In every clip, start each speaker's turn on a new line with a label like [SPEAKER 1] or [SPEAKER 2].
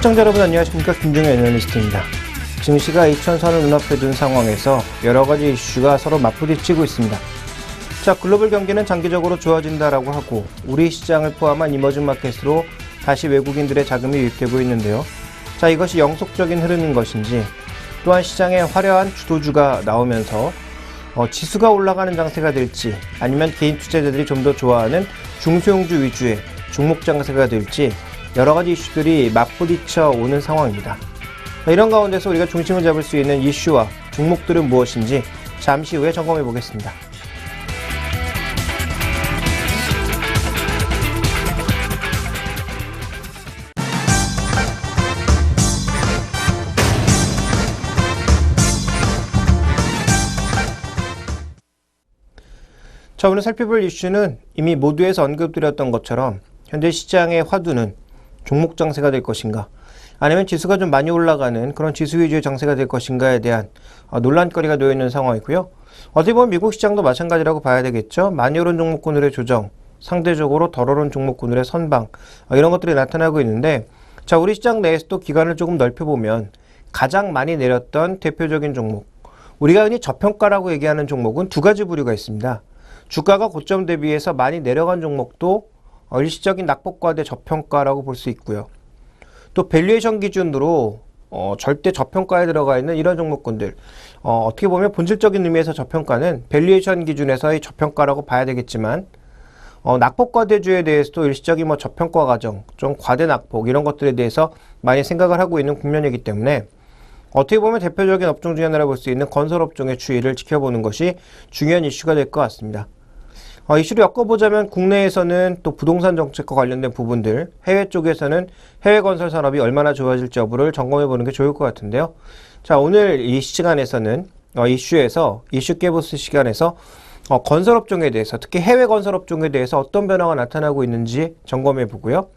[SPEAKER 1] 시청자 여러분 안녕하십니까. 김종현 애널리스트입니다. 증시가 2000선을 눈앞에 둔 상황에서 여러가지 이슈가 서로 맞부딪히고 있습니다. 자, 글로벌 경기는 장기적으로 좋아진다라고 하고 우리 시장을 포함한 이머징 마켓으로 다시 외국인들의 자금이 유입되고 있는데요. 자, 이것이 영속적인 흐름인 것인지 또한 시장에 화려한 주도주가 나오면서 지수가 올라가는 장세가 될지 아니면 개인 투자자들이 좀 더 좋아하는 중소형주 위주의 종목 장세가 될지 여러가지 이슈들이 맞부딪혀 오는 상황입니다. 이런 가운데서 우리가 중심을 잡을 수 있는 이슈와 종목들은 무엇인지 잠시 후에 점검해 보겠습니다. 자, 오늘 살펴볼 이슈는 이미 모두에서 언급드렸던 것처럼 현재 시장의 화두는 종목 장세가 될 것인가 아니면 지수가 좀 많이 올라가는 그런 지수 위주의 장세가 될 것인가에 대한 논란거리가 놓여있는 상황이고요. 어떻게 보면 미국 시장도 마찬가지라고 봐야 되겠죠. 많이 오른 종목군들의 조정, 상대적으로 덜 오른 종목군들의 선방, 이런 것들이 나타나고 있는데, 자, 우리 시장 내에서도 기간을 조금 넓혀보면 가장 많이 내렸던 대표적인 종목, 우리가 흔히 저평가라고 얘기하는 종목은 두 가지 부류가 있습니다. 주가가 고점 대비해서 많이 내려간 종목도 일시적인 낙폭과대 저평가라고 볼 수 있고요. 또 밸류에이션 기준으로 절대 저평가에 들어가 있는 이런 종목군들, 어떻게 보면 본질적인 의미에서 저평가는 밸류에이션 기준에서의 저평가라고 봐야 되겠지만 낙폭과대주에 대해서도 일시적인 저평가 과정, 좀 과대 낙폭 이런 것들에 대해서 많이 생각을 하고 있는 국면이기 때문에 어떻게 보면 대표적인 업종 중에 하나라고 볼 수 있는 건설업종의 추이를 지켜보는 것이 중요한 이슈가 될 것 같습니다. 이슈를 엮어보자면 국내에서는 또 부동산 정책과 관련된 부분들, 해외 쪽에서는 해외 건설 산업이 얼마나 좋아질지 여부를 점검해보는 게 좋을 것 같은데요. 자, 오늘 이 시간에서는 이슈 깨부스 시간에서 건설업종에 대해서, 특히 해외 건설업종에 대해서 어떤 변화가 나타나고 있는지 점검해보고요.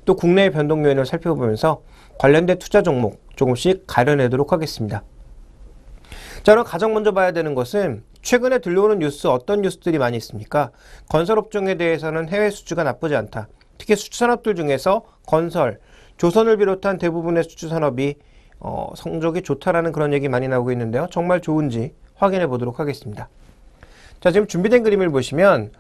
[SPEAKER 1] 또 국내의 변동 요인을 살펴보면서 관련된 투자 종목 조금씩 가려내도록 하겠습니다. 자, 그럼 가장 먼저 봐야 되는 것은 최근에 들려오는 뉴스, 어떤 뉴스들이 많이 있습니까? 건설업종에 대해서는 해외 수주가 나쁘지 않다. 특히 수주산업들 중에서 건설, 조선을 비롯한 대부분의 수주산업이 성적이 좋다라는 그런 얘기 많이 나오고 있는데요. 정말 좋은지 확인해 보도록 하겠습니다. 자, 지금 준비된 그림을 보시면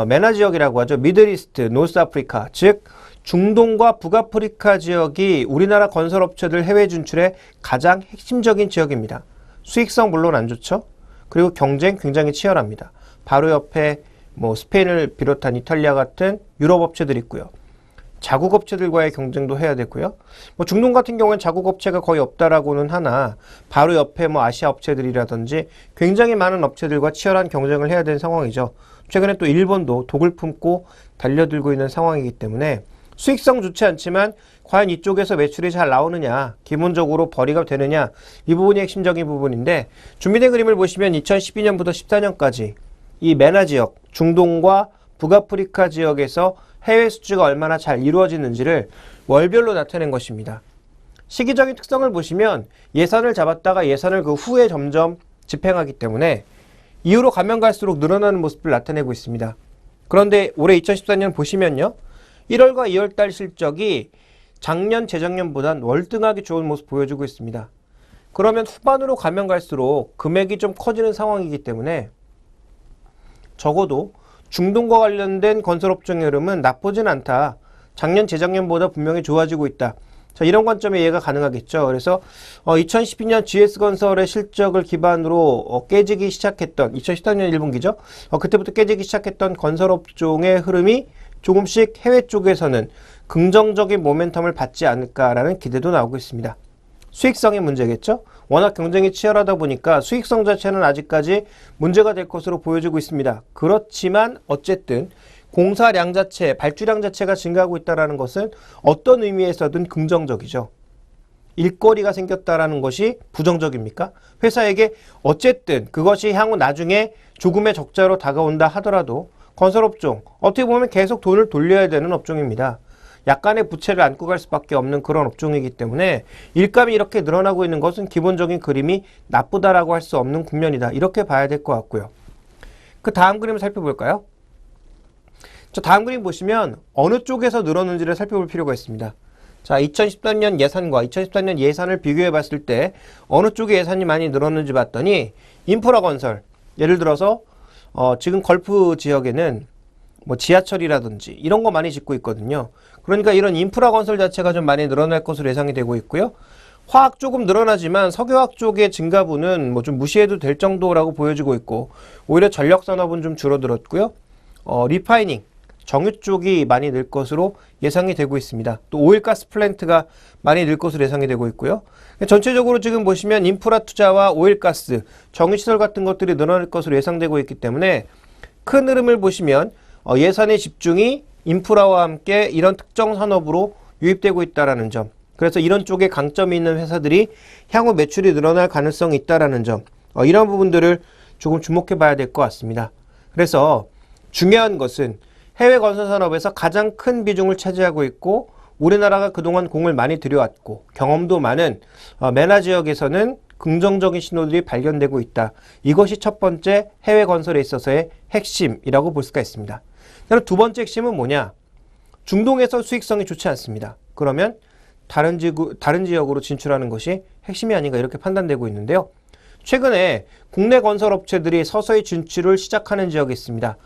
[SPEAKER 1] 메나 지역이라고 하죠. 미들이스트, 노스아프리카, 즉 중동과 북아프리카 지역이 우리나라 건설업체들 해외 진출의 가장 핵심적인 지역입니다. 수익성 물론 안 좋죠. 그리고 경쟁 굉장히 치열합니다. 바로 옆에 스페인을 비롯한 이탈리아 같은 유럽 업체들이 있고요. 자국 업체들과의 경쟁도 해야 되고요. 중동 같은 경우는 자국 업체가 거의 없다라고는 하나 바로 옆에 아시아 업체들이라든지 굉장히 많은 업체들과 치열한 경쟁을 해야 되는 상황이죠. 최근에 또 일본도 독을 품고 달려들고 있는 상황이기 때문에 수익성 좋지 않지만 과연 이쪽에서 매출이 잘 나오느냐, 기본적으로 벌이가 되느냐, 이 부분이 핵심적인 부분인데, 준비된 그림을 보시면 2012년부터 14년까지 이 메나 지역, 중동과 북아프리카 지역에서 해외 수주가 얼마나 잘 이루어지는지를 월별로 나타낸 것입니다. 시기적인 특성을 보시면 예산을 잡았다가 예산을 그 후에 점점 집행하기 때문에 이후로 가면 갈수록 늘어나는 모습을 나타내고 있습니다. 그런데 올해 2014년 보시면요, 1월과 2월달 실적이 작년, 재작년보단 월등하게 좋은 모습 보여주고 있습니다. 그러면 후반으로 가면 갈수록 금액이 좀 커지는 상황이기 때문에 적어도 중동과 관련된 건설업종의 흐름은 나쁘진 않다. 작년, 재작년보다 분명히 좋아지고 있다. 자, 이런 관점에 이해가 가능하겠죠. 그래서 2012년 GS건설의 실적을 기반으로 깨지기 시작했던 2014년 1분기죠. 그때부터 깨지기 시작했던 건설업종의 흐름이 조금씩 해외 쪽에서는 긍정적인 모멘텀을 받지 않을까라는 기대도 나오고 있습니다. 수익성의 문제겠죠? 워낙 경쟁이 치열하다 보니까 수익성 자체는 아직까지 문제가 될 것으로 보여지고 있습니다. 그렇지만 어쨌든 공사량 자체, 발주량 자체가 증가하고 있다는 것은 어떤 의미에서든 긍정적이죠. 일거리가 생겼다는 것이 부정적입니까? 회사에게 어쨌든 그것이 향후 나중에 조금의 적자로 다가온다 하더라도 건설업종, 어떻게 보면 계속 돈을 돌려야 되는 업종입니다. 약간의 부채를 안고 갈 수밖에 없는 그런 업종이기 때문에 일감이 이렇게 늘어나고 있는 것은 기본적인 그림이 나쁘다라고 할 수 없는 국면이다. 이렇게 봐야 될 것 같고요. 그 다음 그림을 살펴볼까요? 자, 다음 그림 보시면 어느 쪽에서 늘었는지를 살펴볼 필요가 있습니다. 자, 2013년 예산과 2014년 예산을 비교해 봤을 때 어느 쪽에 예산이 많이 늘었는지 봤더니 인프라 건설, 예를 들어서 지금 걸프 지역에는 뭐 지하철이라든지 이런 거 많이 짓고 있거든요. 그러니까 이런 인프라 건설 자체가 좀 많이 늘어날 것으로 예상이 되고 있고요. 화학 조금 늘어나지만 석유화학 쪽의 증가분은 뭐 좀 무시해도 될 정도라고 보여지고 있고, 오히려 전력 산업은 좀 줄어들었고요. 리파이닝, 정유 쪽이 많이 늘 것으로 예상이 되고 있습니다. 또 오일가스 플랜트가 많이 늘 것으로 예상이 되고 있고요. 전체적으로 지금 보시면 인프라 투자와 오일가스, 정유시설 같은 것들이 늘어날 것으로 예상되고 있기 때문에 큰 흐름을 보시면 예산의 집중이 인프라와 함께 이런 특정 산업으로 유입되고 있다는 점, 그래서 이런 쪽에 강점이 있는 회사들이 향후 매출이 늘어날 가능성이 있다는 점, 이런 부분들을 조금 주목해 봐야 될 것 같습니다. 그래서 중요한 것은 해외 건설 산업에서 가장 큰 비중을 차지하고 있고, 우리나라가 그동안 공을 많이 들여왔고 경험도 많은 메나 지역에서는 긍정적인 신호들이 발견되고 있다. 이것이 첫 번째 해외 건설에 있어서의 핵심이라고 볼 수가 있습니다. 그럼 두 번째 핵심은 뭐냐? 중동에서 수익성이 좋지 않습니다. 그러면 다른 지역으로 진출하는 것이 핵심이 아닌가 이렇게 판단되고 있는데요. 최근에 국내 건설업체들이 서서히 진출을 시작하는 지역이 있습니다.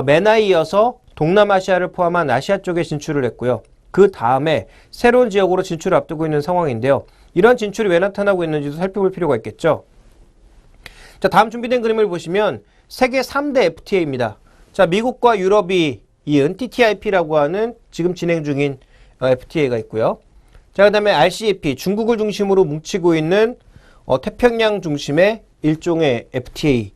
[SPEAKER 1] 메나에 이어서 동남아시아를 포함한 아시아 쪽에 진출을 했고요. 그 다음에 새로운 지역으로 진출을 앞두고 있는 상황인데요. 이런 진출이 왜 나타나고 있는지도 살펴볼 필요가 있겠죠. 자, 다음 준비된 그림을 보시면 세계 3대 FTA입니다. 자, 미국과 유럽이 이은 TTIP라고 하는 지금 진행 중인 FTA가 있고요. 자, 그 다음에 RCEP, 중국을 중심으로 뭉치고 있는 태평양 중심의 일종의 FTA.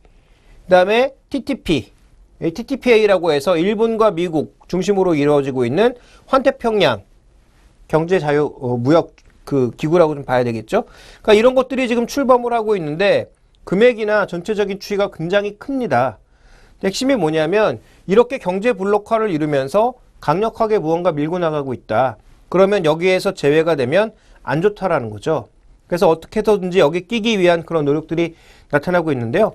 [SPEAKER 1] 그 다음에 TTP, TTPA라고 해서 일본과 미국 중심으로 이루어지고 있는 환태평양 경제자유무역 기구라고 좀 봐야 되겠죠. 그러니까 이런 것들이 지금 출범을 하고 있는데 금액이나 전체적인 추이가 굉장히 큽니다. 핵심이 뭐냐면 이렇게 경제 블록화를 이루면서 강력하게 무언가 밀고 나가고 있다. 그러면 여기에서 제외가 되면 안 좋다라는 거죠. 그래서 어떻게 해서든지 여기 끼기 위한 그런 노력들이 나타나고 있는데요.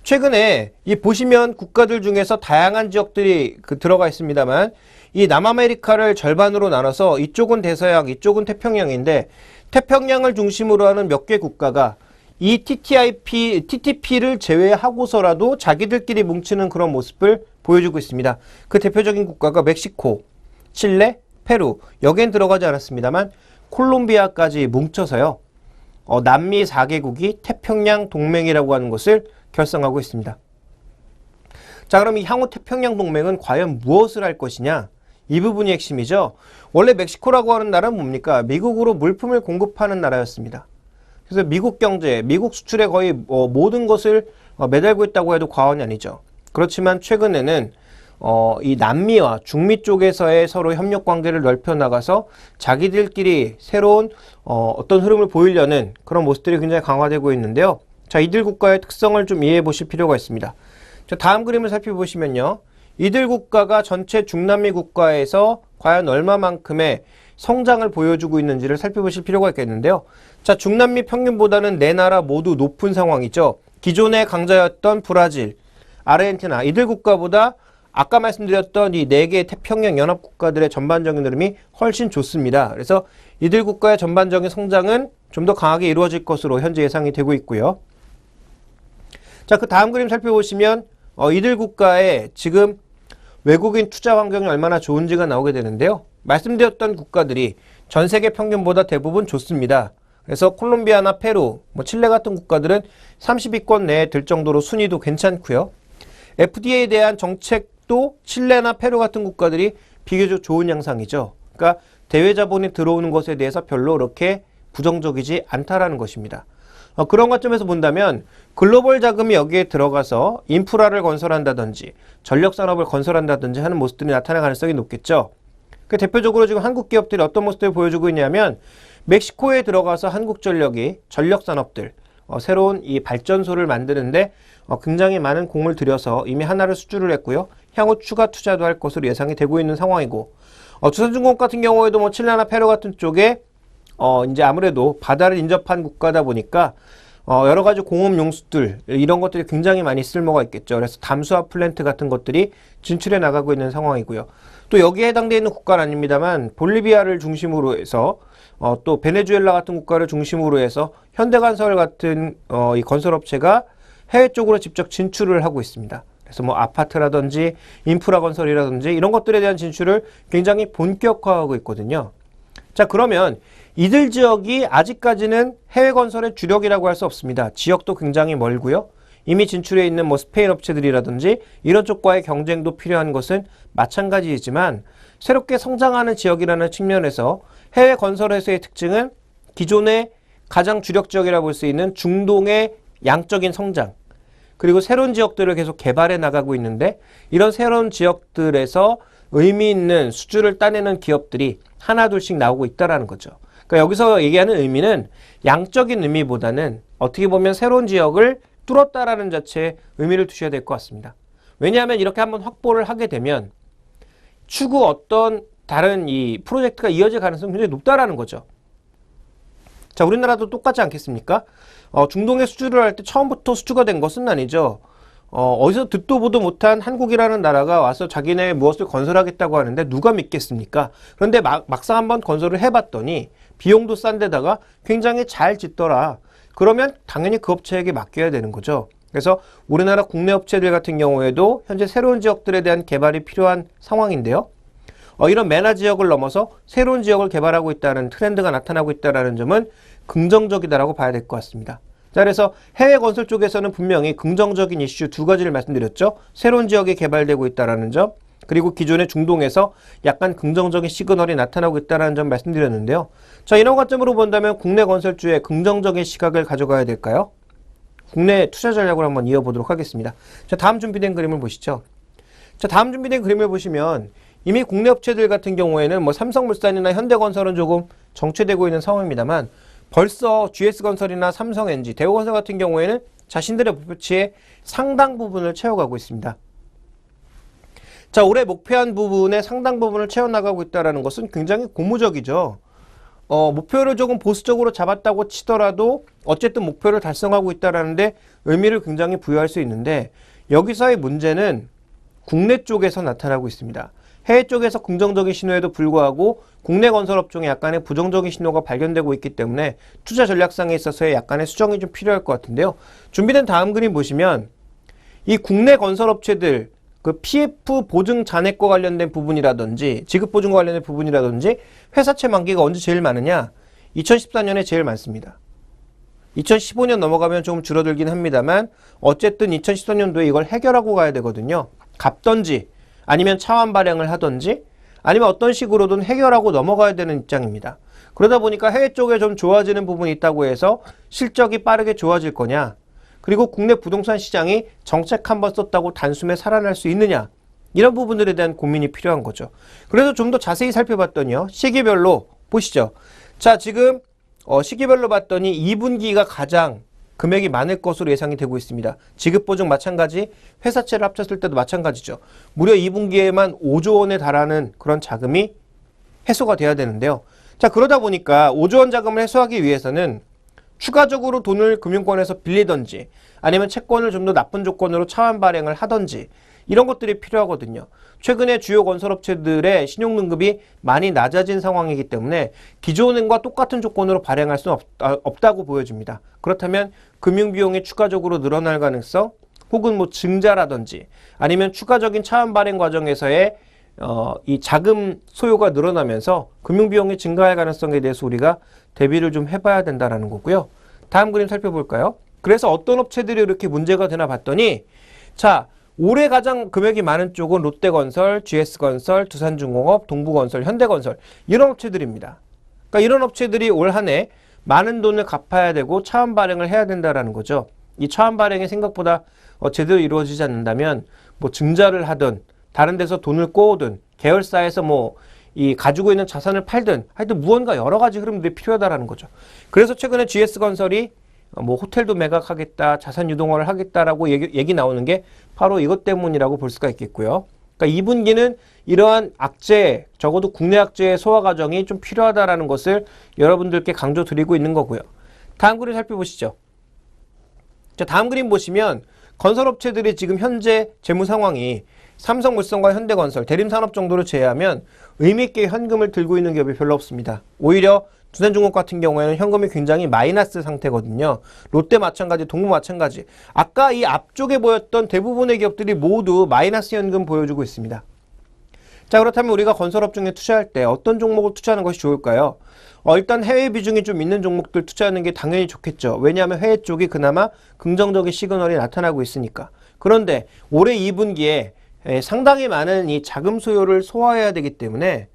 [SPEAKER 1] 최근에 이 보시면 국가들 중에서 다양한 지역들이 들어가 있습니다만 이 남아메리카를 절반으로 나눠서 이쪽은 대서양, 이쪽은 태평양인데 태평양을 중심으로 하는 몇 개 국가가 이 TTP를 제외하고서라도 자기들끼리 뭉치는 그런 모습을 보여주고 있습니다. 그 대표적인 국가가 멕시코, 칠레, 페루, 여기엔 들어가지 않았습니다만 콜롬비아까지 뭉쳐서요. 남미 4개국이 태평양 동맹이라고 하는 것을 결성하고 있습니다. 자, 그럼 이 향후 태평양 동맹은 과연 무엇을 할 것이냐? 이 부분이 핵심이죠. 원래 멕시코라고 하는 나라는 뭡니까? 미국으로 물품을 공급하는 나라였습니다. 그래서 미국 경제, 미국 수출에 거의 모든 것을 매달고 있다고 해도 과언이 아니죠. 그렇지만 최근에는 이 남미와 중미 쪽에서의 서로 협력 관계를 넓혀 나가서 자기들끼리 새로운 어떤 흐름을 보이려는 그런 모습들이 굉장히 강화되고 있는데요. 자, 이들 국가의 특성을 좀 이해해 보실 필요가 있습니다. 자, 다음 그림을 살펴보시면요. 이들 국가가 전체 중남미 국가에서 과연 얼마만큼의 성장을 보여주고 있는지를 살펴보실 필요가 있겠는데요. 자, 중남미 평균보다는 네 나라 모두 높은 상황이죠. 기존의 강자였던 브라질, 아르헨티나, 이들 국가보다 아까 말씀드렸던 이 네 개의 태평양 연합 국가들의 전반적인 흐름이 훨씬 좋습니다. 그래서 이들 국가의 전반적인 성장은 좀 더 강하게 이루어질 것으로 현재 예상이 되고 있고요. 자, 그 다음 그림 살펴보시면 이들 국가의 지금 외국인 투자 환경이 얼마나 좋은지가 나오게 되는데요. 말씀드렸던 국가들이 전 세계 평균보다 대부분 좋습니다. 그래서 콜롬비아나 페루, 칠레 같은 국가들은 30위권 내에 들 정도로 순위도 괜찮고요. FDA에 대한 정책도 칠레나 페루 같은 국가들이 비교적 좋은 양상이죠. 그러니까 대외 자본이 들어오는 것에 대해서 별로 그렇게 부정적이지 않다라는 것입니다. 그런 관점에서 본다면 글로벌 자금이 여기에 들어가서 인프라를 건설한다든지 전력 산업을 건설한다든지 하는 모습들이 나타날 가능성이 높겠죠. 그 대표적으로 지금 한국 기업들이 어떤 모습들을 보여주고 있냐면 멕시코에 들어가서 한국전력이 전력 산업들, 새로운 이 발전소를 만드는데 굉장히 많은 공을 들여서 이미 하나를 수주를 했고요. 향후 추가 투자도 할 것으로 예상이 되고 있는 상황이고, 조선중공 같은 경우에도 칠레나 페루 같은 쪽에 이제 아무래도 바다를 인접한 국가다 보니까 여러 가지 공업 용수들 이런 것들이 굉장히 많이 쓸모가 있겠죠. 그래서 담수화 플랜트 같은 것들이 진출해 나가고 있는 상황이고요. 또 여기에 해당되어 있는 국가는 아닙니다만 볼리비아를 중심으로 해서 또 베네수엘라 같은 국가를 중심으로 해서 현대건설 같은 이 건설업체가 해외 쪽으로 직접 진출을 하고 있습니다. 그래서 뭐 아파트라든지 인프라 건설이라든지 이런 것들에 대한 진출을 굉장히 본격화하고 있거든요. 자, 그러면 이들 지역이 아직까지는 해외 건설의 주력이라고 할 수 없습니다. 지역도 굉장히 멀고요. 이미 진출해 있는 뭐 스페인 업체들이라든지 이런 쪽과의 경쟁도 필요한 것은 마찬가지이지만 새롭게 성장하는 지역이라는 측면에서 해외 건설회사의 특징은 기존의 가장 주력 지역이라고 볼 수 있는 중동의 양적인 성장, 그리고 새로운 지역들을 계속 개발해 나가고 있는데 이런 새로운 지역들에서 의미 있는 수주를 따내는 기업들이 하나 둘씩 나오고 있다는 거죠. 그러니까 여기서 얘기하는 의미는 양적인 의미보다는 어떻게 보면 새로운 지역을 뚫었다라는 자체에 의미를 두셔야 될 것 같습니다. 왜냐하면 이렇게 한번 확보를 하게 되면 추후 어떤 다른 이 프로젝트가 이어질 가능성이 굉장히 높다라는 거죠. 자, 우리나라도 똑같지 않겠습니까? 중동에 수주를 할 때 처음부터 수주가 된 것은 아니죠. 어디서 듣도 보도 못한 한국이라는 나라가 와서 자기네 무엇을 건설하겠다고 하는데 누가 믿겠습니까? 그런데 막상 한번 건설을 해봤더니 비용도 싼 데다가 굉장히 잘 짓더라. 그러면 당연히 그 업체에게 맡겨야 되는 거죠. 그래서 우리나라 국내 업체들 같은 경우에도 현재 새로운 지역들에 대한 개발이 필요한 상황인데요. 이런 메나 지역을 넘어서 새로운 지역을 개발하고 있다는 트렌드가 나타나고 있다는 점은 긍정적이다라고 봐야 될 것 같습니다. 자, 그래서 해외 건설 쪽에서는 분명히 긍정적인 이슈 두 가지를 말씀드렸죠. 새로운 지역이 개발되고 있다는 점, 그리고 기존의 중동에서 약간 긍정적인 시그널이 나타나고 있다는 점 말씀드렸는데요. 자, 이런 관점으로 본다면 국내 건설주의 긍정적인 시각을 가져가야 될까요? 국내 투자 전략을 한번 이어보도록 하겠습니다. 자, 다음 준비된 그림을 보시죠. 자, 다음 준비된 그림을 보시면 이미 국내 업체들 같은 경우에는 뭐 삼성물산이나 현대건설은 조금 정체되고 있는 상황입니다만 벌써 GS건설이나 삼성NG, 대우건설 같은 경우에는 자신들의 목표치의 상당 부분을 채워가고 있습니다. 자, 올해 목표한 부분의 상당 부분을 채워나가고 있다는 것은 굉장히 고무적이죠. 목표를 조금 보수적으로 잡았다고 치더라도 어쨌든 목표를 달성하고 있다는데 의미를 굉장히 부여할 수 있는데 여기서의 문제는 국내 쪽에서 나타나고 있습니다. 해외 쪽에서 긍정적인 신호에도 불구하고 국내 건설업종에 약간의 부정적인 신호가 발견되고 있기 때문에 투자 전략상에 있어서의 약간의 수정이 좀 필요할 것 같은데요. 준비된 다음 그림 보시면 이 국내 건설업체들 그 PF 보증 잔액과 관련된 부분이라든지 지급 보증과 관련된 부분이라든지 회사채 만기가 언제 제일 많으냐? 2014년에 제일 많습니다. 2015년 넘어가면 좀 줄어들긴 합니다만 어쨌든 2014년도에 이걸 해결하고 가야 되거든요. 갚던지 아니면 차환 발행을 하던지 아니면 어떤 식으로든 해결하고 넘어가야 되는 입장입니다. 그러다 보니까 해외 쪽에 좀 좋아지는 부분이 있다고 해서 실적이 빠르게 좋아질 거냐, 그리고 국내 부동산 시장이 정책 한번 썼다고 단숨에 살아날 수 있느냐, 이런 부분들에 대한 고민이 필요한 거죠. 그래서 좀 더 자세히 살펴봤더니요, 시기별로 보시죠. 자, 지금 시기별로 봤더니 2분기가 가장 금액이 많을 것으로 예상이 되고 있습니다. 지급보증 마찬가지, 회사채를 합쳤을 때도 마찬가지죠. 무려 2분기에만 5조 원에 달하는 그런 자금이 해소가 돼야 되는데요. 자, 그러다 보니까 5조 원 자금을 해소하기 위해서는 추가적으로 돈을 금융권에서 빌리던지 아니면 채권을 좀 더 나쁜 조건으로 차환 발행을 하던지 이런 것들이 필요하거든요. 최근에 주요 건설업체들의 신용등급이 많이 낮아진 상황이기 때문에 기존은행과 똑같은 조건으로 발행할 수는 없다고 보여집니다. 그렇다면 금융비용이 추가적으로 늘어날 가능성, 혹은 뭐 증자라든지 아니면 추가적인 차환 발행 과정에서의 이 자금 소요가 늘어나면서 금융비용이 증가할 가능성에 대해서 우리가 대비를 좀 해봐야 된다는 거고요. 다음 그림 살펴볼까요? 그래서 어떤 업체들이 이렇게 문제가 되나 봤더니, 자, 올해 가장 금액이 많은 쪽은 롯데건설, GS건설, 두산중공업, 동부건설, 현대건설 이런 업체들입니다. 그러니까 이런 업체들이 올 한 해 많은 돈을 갚아야 되고 차환 발행을 해야 된다는 거죠. 이 차환 발행이 생각보다 제대로 이루어지지 않는다면 뭐 증자를 하든 다른 데서 돈을 꼬든 계열사에서 뭐 이 가지고 있는 자산을 팔든 하여튼 무언가 여러 가지 흐름들이 필요하다라는 거죠. 그래서 최근에 GS건설이 뭐 호텔도 매각하겠다, 자산 유동화를 하겠다라고 얘기 나오는 게 바로 이것 때문이라고 볼 수가 있겠고요. 그러니까 2분기는 이러한 악재, 적어도 국내 악재의 소화 과정이 좀 필요하다라는 것을 여러분들께 강조드리고 있는 거고요. 다음 그림 살펴보시죠. 자, 다음 그림 보시면 건설업체들이 지금 현재 재무 상황이 삼성물산과 현대건설, 대림산업 정도를 제외하면 의미있게 현금을 들고 있는 기업이 별로 없습니다. 오히려 두산중공업 같은 경우에는 현금이 굉장히 마이너스 상태거든요. 롯데 마찬가지, 동부 마찬가지. 아까 이 앞쪽에 보였던 대부분의 기업들이 모두 마이너스 현금 보여주고 있습니다. 자, 그렇다면 우리가 건설업 중에 투자할 때 어떤 종목을 투자하는 것이 좋을까요? 일단 해외 비중이 좀 있는 종목들 투자하는 게 당연히 좋겠죠. 왜냐하면 해외 쪽이 그나마 긍정적인 시그널이 나타나고 있으니까. 그런데 올해 2분기에 상당히 많은 이 자금 소요를 소화해야 되기 때문에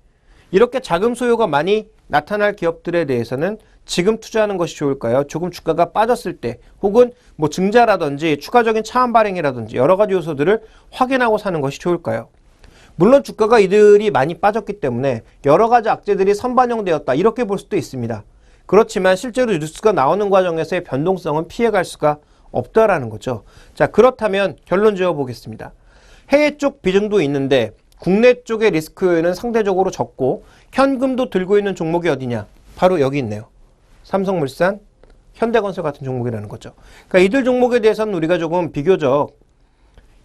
[SPEAKER 1] 이렇게 자금 소요가 많이 나타날 기업들에 대해서는 지금 투자하는 것이 좋을까요? 조금 주가가 빠졌을 때 혹은 뭐 증자라든지 추가적인 차환 발행이라든지 여러 가지 요소들을 확인하고 사는 것이 좋을까요? 물론 주가가 이들이 많이 빠졌기 때문에 여러 가지 악재들이 선반영되었다 이렇게 볼 수도 있습니다. 그렇지만 실제로 뉴스가 나오는 과정에서의 변동성은 피해갈 수가 없다라는 거죠. 자, 그렇다면 결론 지어 보겠습니다. 해외 쪽 비중도 있는데 국내 쪽의 리스크는 상대적으로 적고 현금도 들고 있는 종목이 어디냐? 바로 여기 있네요. 삼성물산, 현대건설 같은 종목이라는 거죠. 그러니까 이들 종목에 대해서는 우리가 조금 비교적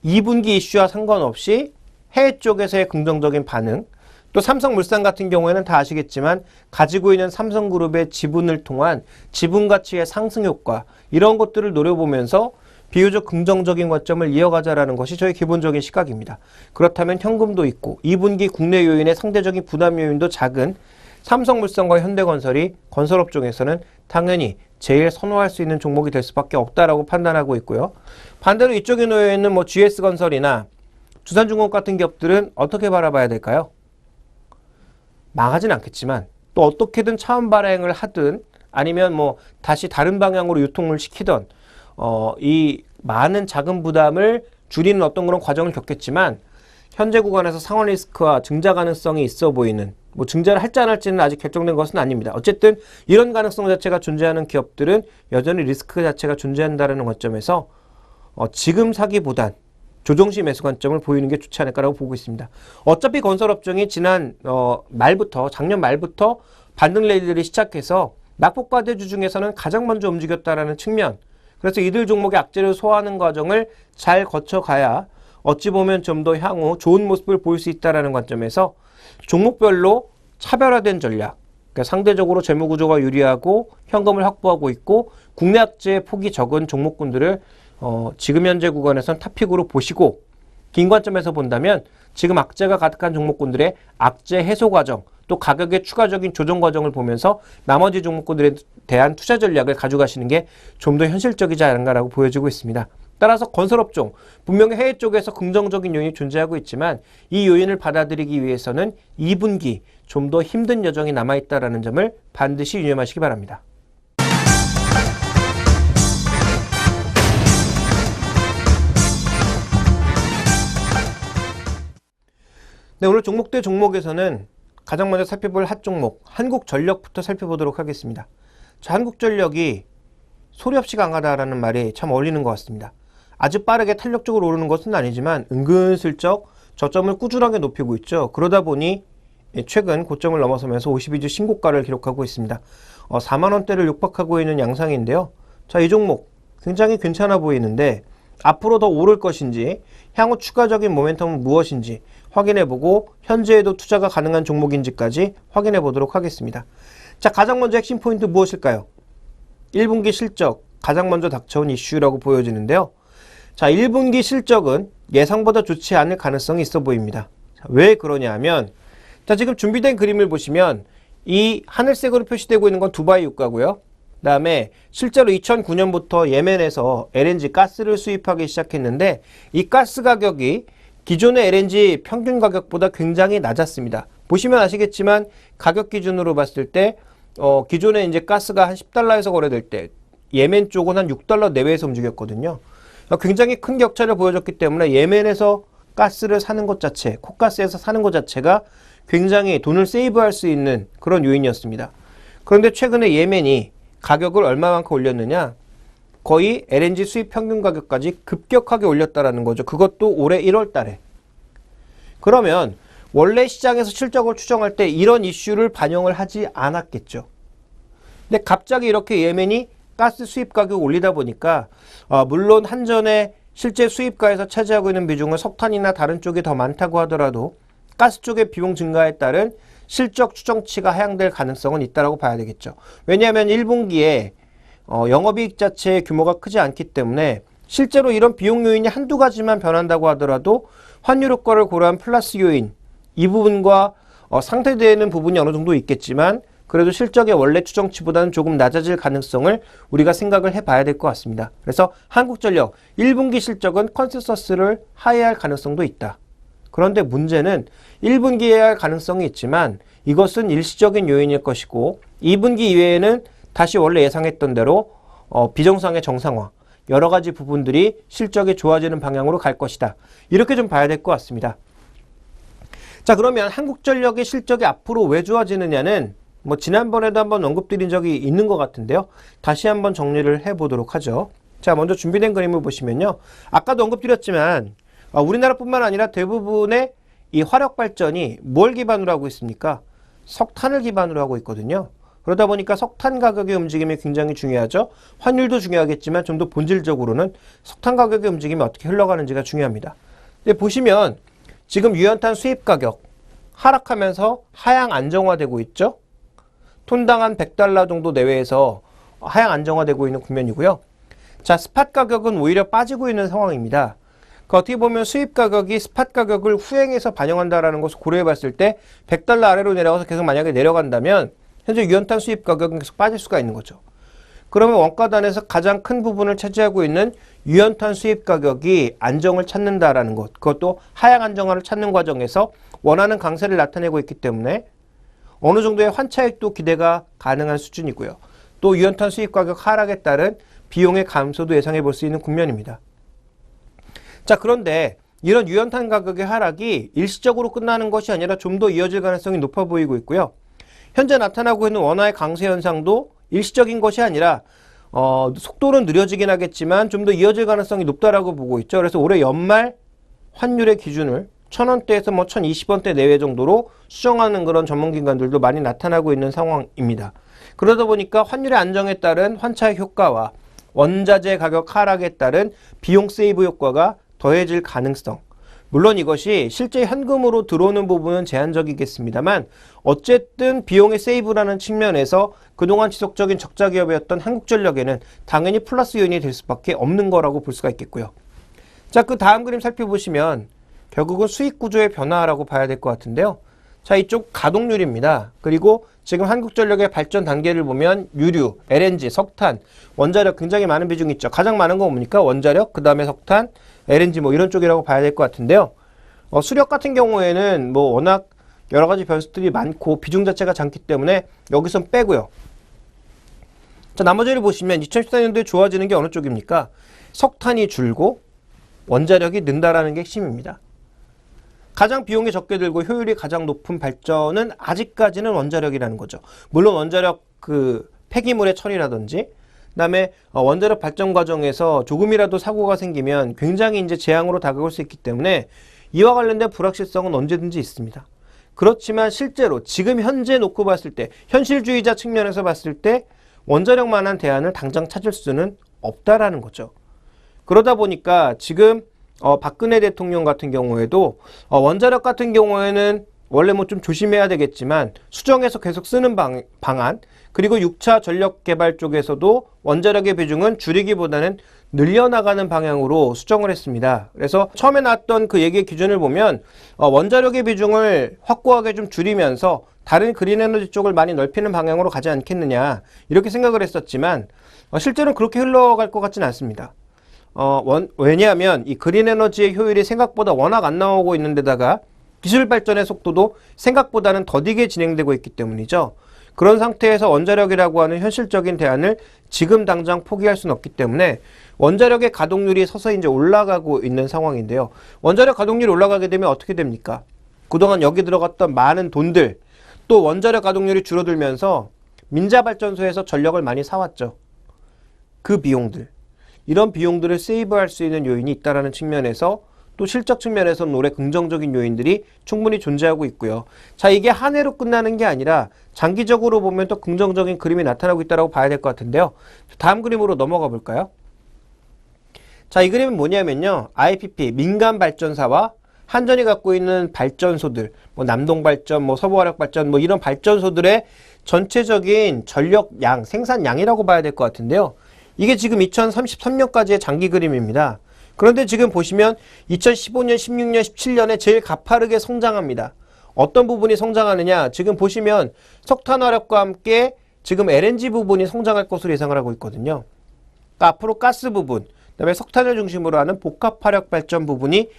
[SPEAKER 1] 2분기 이슈와 상관없이 해외 쪽에서의 긍정적인 반응, 또 삼성물산 같은 경우에는 다 아시겠지만 가지고 있는 삼성그룹의 지분을 통한 지분가치의 상승 효과 이런 것들을 노려보면서 비교적 긍정적인 관점을 이어가자라는 것이 저희 기본적인 시각입니다. 그렇다면 현금도 있고 2분기 국내 요인의 상대적인 부담 요인도 작은 삼성물산과 현대건설이 건설업종에서는 당연히 제일 선호할 수 있는 종목이 될 수밖에 없다라고 판단하고 있고요. 반대로 이쪽에 놓여 있는 뭐 GS건설이나 두산중공업 같은 기업들은 어떻게 바라봐야 될까요? 망하진 않겠지만 또 어떻게든 차원 발행을 하든 아니면 뭐 다시 다른 방향으로 유통을 시키던 이 많은 자금 부담을 줄이는 어떤 그런 과정을 겪겠지만 현재 구간에서 상환 리스크와 증자 가능성이 있어 보이는 뭐 증자를 할지 안 할지는 아직 결정된 것은 아닙니다. 어쨌든 이런 가능성 자체가 존재하는 기업들은 여전히 리스크 자체가 존재한다는 관점에서 지금 사기보단 조정시 매수 관점을 보이는 게 좋지 않을까라고 보고 있습니다. 어차피 건설업종이 지난 작년 말부터 반등 랠리들이 시작해서 낙폭과대주 중에서는 가장 먼저 움직였다라는 측면, 그래서 이들 종목의 악재를 소화하는 과정을 잘 거쳐가야 어찌 보면 좀 더 향후 좋은 모습을 보일 수 있다는 관점에서 종목별로 차별화된 전략, 그러니까 상대적으로 재무구조가 유리하고 현금을 확보하고 있고 국내 악재의 폭이 적은 종목군들을 지금 현재 구간에선 탑픽으로 보시고 긴 관점에서 본다면 지금 악재가 가득한 종목군들의 악재 해소 과정 또 가격의 추가적인 조정 과정을 보면서 나머지 종목군들에 대한 투자 전략을 가져가시는 게 좀 더 현실적이지 않은가라고 보여지고 있습니다. 따라서 건설업종, 분명히 해외 쪽에서 긍정적인 요인이 존재하고 있지만 이 요인을 받아들이기 위해서는 2분기 좀 더 힘든 여정이 남아있다는 점을 반드시 유념하시기 바랍니다. 네, 오늘 종목 대 종목에서는 가장 먼저 살펴볼 핫 종목, 한국전력부터 살펴보도록 하겠습니다. 자, 한국전력이 소리 없이 강하다라는 말이 참 어울리는 것 같습니다. 아주 빠르게 탄력적으로 오르는 것은 아니지만 은근슬쩍 저점을 꾸준하게 높이고 있죠. 그러다 보니 최근 고점을 넘어서면서 52주 신고가를 기록하고 있습니다. 4만원대를 육박하고 있는 양상인데요. 자, 이 종목 굉장히 괜찮아 보이는데 앞으로 더 오를 것인지 향후 추가적인 모멘텀은 무엇인지 확인해보고 현재에도 투자가 가능한 종목인지까지 확인해보도록 하겠습니다. 자, 가장 먼저 핵심 포인트 무엇일까요? 1분기 실적 가장 먼저 닥쳐온 이슈라고 보여지는데요. 자, 1분기 실적은 예상보다 좋지 않을 가능성이 있어 보입니다. 자, 왜 그러냐 하면 자, 지금 준비된 그림을 보시면 이 하늘색으로 표시되고 있는 건 두바이 유가고요. 그 다음에 실제로 2009년부터 예멘에서 LNG 가스를 수입하기 시작했는데 이 가스 가격이 기존의 LNG 평균 가격보다 굉장히 낮았습니다. 보시면 아시겠지만 가격 기준으로 봤을 때 기존에 이제 가스가 한 10달러에서 거래될 때 예멘 쪽은 한 6달러 내외에서 움직였거든요. 굉장히 큰 격차를 보여줬기 때문에 예멘에서 가스를 사는 것 자체, 콧가스에서 사는 것 자체가 굉장히 돈을 세이브할 수 있는 그런 요인이었습니다. 그런데 최근에 예멘이 가격을 얼마만큼 올렸느냐? 거의 LNG 수입 평균 가격까지 급격하게 올렸다라는 거죠. 그것도 올해 1월 달에. 그러면 원래 시장에서 실적을 추정할 때 이런 이슈를 반영을 하지 않았겠죠. 근데 갑자기 이렇게 예멘이 가스 수입 가격 올리다 보니까 물론 한전의 실제 수입가에서 차지하고 있는 비중은 석탄이나 다른 쪽이 더 많다고 하더라도 가스 쪽의 비용 증가에 따른 실적 추정치가 하향될 가능성은 있다고 봐야 되겠죠. 왜냐하면 1분기에 영업이익 자체의 규모가 크지 않기 때문에 실제로 이런 비용 요인이 한두 가지만 변한다고 하더라도 환율 효과를 고려한 플러스 요인 이 부분과 상쇄되는 부분이 어느 정도 있겠지만 그래도 실적의 원래 추정치보다는 조금 낮아질 가능성을 우리가 생각을 해봐야 될 것 같습니다. 그래서 한국전력 1분기 실적은 컨센서스를 하회할 가능성도 있다. 그런데 문제는 1분기에 할 가능성이 있지만 이것은 일시적인 요인일 것이고 2분기 이외에는 다시 원래 예상했던 대로 비정상의 정상화 여러 가지 부분들이 실적이 좋아지는 방향으로 갈 것이다. 이렇게 좀 봐야 될 것 같습니다. 자, 그러면 한국전력의 실적이 앞으로 왜 좋아지느냐는 지난번에도 한번 언급드린 적이 있는 것 같은데요. 다시 한번 정리를 해보도록 하죠. 자, 먼저 준비된 그림을 보시면요. 아까도 언급드렸지만 우리나라뿐만 아니라 대부분의 이 화력 발전이 뭘 기반으로 하고 있습니까? 석탄을 기반으로 하고 있거든요. 그러다 보니까 석탄 가격의 움직임이 굉장히 중요하죠. 환율도 중요하겠지만 좀 더 본질적으로는 석탄 가격의 움직임이 어떻게 흘러가는지가 중요합니다. 근데 보시면 지금 유연탄 수입 가격 하락하면서 하향 안정화되고 있죠. 톤당 한 $100 정도 내외에서 하향 안정화되고 있는 국면이고요. 자, 스팟 가격은 오히려 빠지고 있는 상황입니다. 어떻게 보면 수입 가격이 스팟 가격을 후행해서 반영한다라는 것을 고려해 봤을 때 $100 아래로 내려가서 계속 만약에 내려간다면 현재 유연탄 수입 가격은 계속 빠질 수가 있는 거죠. 그러면 원가단에서 가장 큰 부분을 차지하고 있는 유연탄 수입 가격이 안정을 찾는다라는 것, 그것도 하향 안정화를 찾는 과정에서 원하는 강세를 나타내고 있기 때문에 어느 정도의 환차익도 기대가 가능한 수준이고요. 또 유연탄 수입 가격 하락에 따른 비용의 감소도 예상해 볼 수 있는 국면입니다. 자, 그런데 이런 유연탄 가격의 하락이 일시적으로 끝나는 것이 아니라 좀 더 이어질 가능성이 높아 보이고 있고요. 현재 나타나고 있는 원화의 강세 현상도 일시적인 것이 아니라 속도는 느려지긴 하겠지만 좀 더 이어질 가능성이 높다라고 보고 있죠. 그래서 올해 연말 환율의 기준을 1,000원대에서 1,020원대 내외 정도로 수정하는 그런 전문기관들도 많이 나타나고 있는 상황입니다. 그러다 보니까 환율의 안정에 따른 환차익 효과와 원자재 가격 하락에 따른 비용 세이브 효과가 더해질 가능성. 물론 이것이 실제 현금으로 들어오는 부분은 제한적이겠습니다만 어쨌든 비용의 세이브라는 측면에서 그동안 지속적인 적자 기업이었던 한국전력에는 당연히 플러스 요인이 될 수밖에 없는 거라고 볼 수가 있겠고요. 자, 그 다음 그림 살펴보시면 결국은 수익 구조의 변화라고 봐야 될 것 같은데요. 자, 이쪽 가동률입니다. 그리고 지금 한국전력의 발전 단계를 보면 유류, LNG, 석탄, 원자력 굉장히 많은 비중이 있죠. 가장 많은 건 뭡니까? 원자력, 그 다음에 석탄, LNG 이런 쪽이라고 봐야 될 것 같은데요. 수력 같은 경우에는 워낙 여러 가지 변수들이 많고 비중 자체가 작기 때문에 여기선 빼고요. 자, 나머지를 보시면 2014년도에 좋아지는 게 어느 쪽입니까? 석탄이 줄고 원자력이 는다라는 게 핵심입니다. 가장 비용이 적게 들고 효율이 가장 높은 발전은 아직까지는 원자력이라는 거죠. 물론 원자력 폐기물의 처리라든지 그다음에 원자력 발전 과정에서 조금이라도 사고가 생기면 굉장히 이제 재앙으로 다가올 수 있기 때문에 이와 관련된 불확실성은 언제든지 있습니다. 그렇지만 실제로 지금 현재 놓고 봤을 때 현실주의자 측면에서 봤을 때 원자력만한 대안을 당장 찾을 수는 없다라는 거죠. 그러다 보니까 지금 박근혜 대통령 같은 경우에도 원자력 같은 경우에는 원래 좀 조심해야 되겠지만 수정해서 계속 쓰는 방안 그리고 6차 전력 개발 쪽에서도 원자력의 비중은 줄이기보다는 늘려나가는 방향으로 수정을 했습니다. 그래서 처음에 나왔던 그 얘기의 기준을 보면 원자력의 비중을 확고하게 좀 줄이면서 다른 그린 에너지 쪽을 많이 넓히는 방향으로 가지 않겠느냐 이렇게 생각을 했었지만 실제로는 그렇게 흘러갈 것 같지는 않습니다. 왜냐하면 이 그린 에너지의 효율이 생각보다 워낙 안 나오고 있는 데다가 기술 발전의 속도도 생각보다는 더디게 진행되고 있기 때문이죠. 그런 상태에서 원자력이라고 하는 현실적인 대안을 지금 당장 포기할 수는 없기 때문에 원자력의 가동률이 서서히 이제 올라가고 있는 상황인데요. 원자력 가동률이 올라가게 되면 어떻게 됩니까? 그동안 여기 들어갔던 많은 돈들 또 원자력 가동률이 줄어들면서 민자발전소에서 전력을 많이 사왔죠. 그 비용들. 이런 비용들을 세이브할 수 있는 요인이 있다는 측면에서 또 실적 측면에서는 올해 긍정적인 요인들이 충분히 존재하고 있고요. 자, 이게 한 해로 끝나는 게 아니라 장기적으로 보면 또 긍정적인 그림이 나타나고 있다고 봐야 될 것 같은데요. 다음 그림으로 넘어가 볼까요? 자, 이 그림은 뭐냐면요. IPP, 민간발전사와 한전이 갖고 있는 발전소들, 뭐 남동발전, 뭐 서부화력발전, 뭐 이런 발전소들의 전체적인 전력량, 생산량이라고 봐야 될 것 같은데요. 이게 지금 2033년까지의 장기 그림입니다. 그런데 지금 보시면 2015년, 16년, 17년에 제일 가파르게 성장합니다. 어떤 부분이 성장하느냐? 지금 보시면 석탄화력과 함께 지금 LNG 부분이 성장할 것으로 예상을 하고 있거든요. 그러니까 앞으로 가스 부분, 그다음에 석탄을 중심으로 하는 복합화력 발전 부분이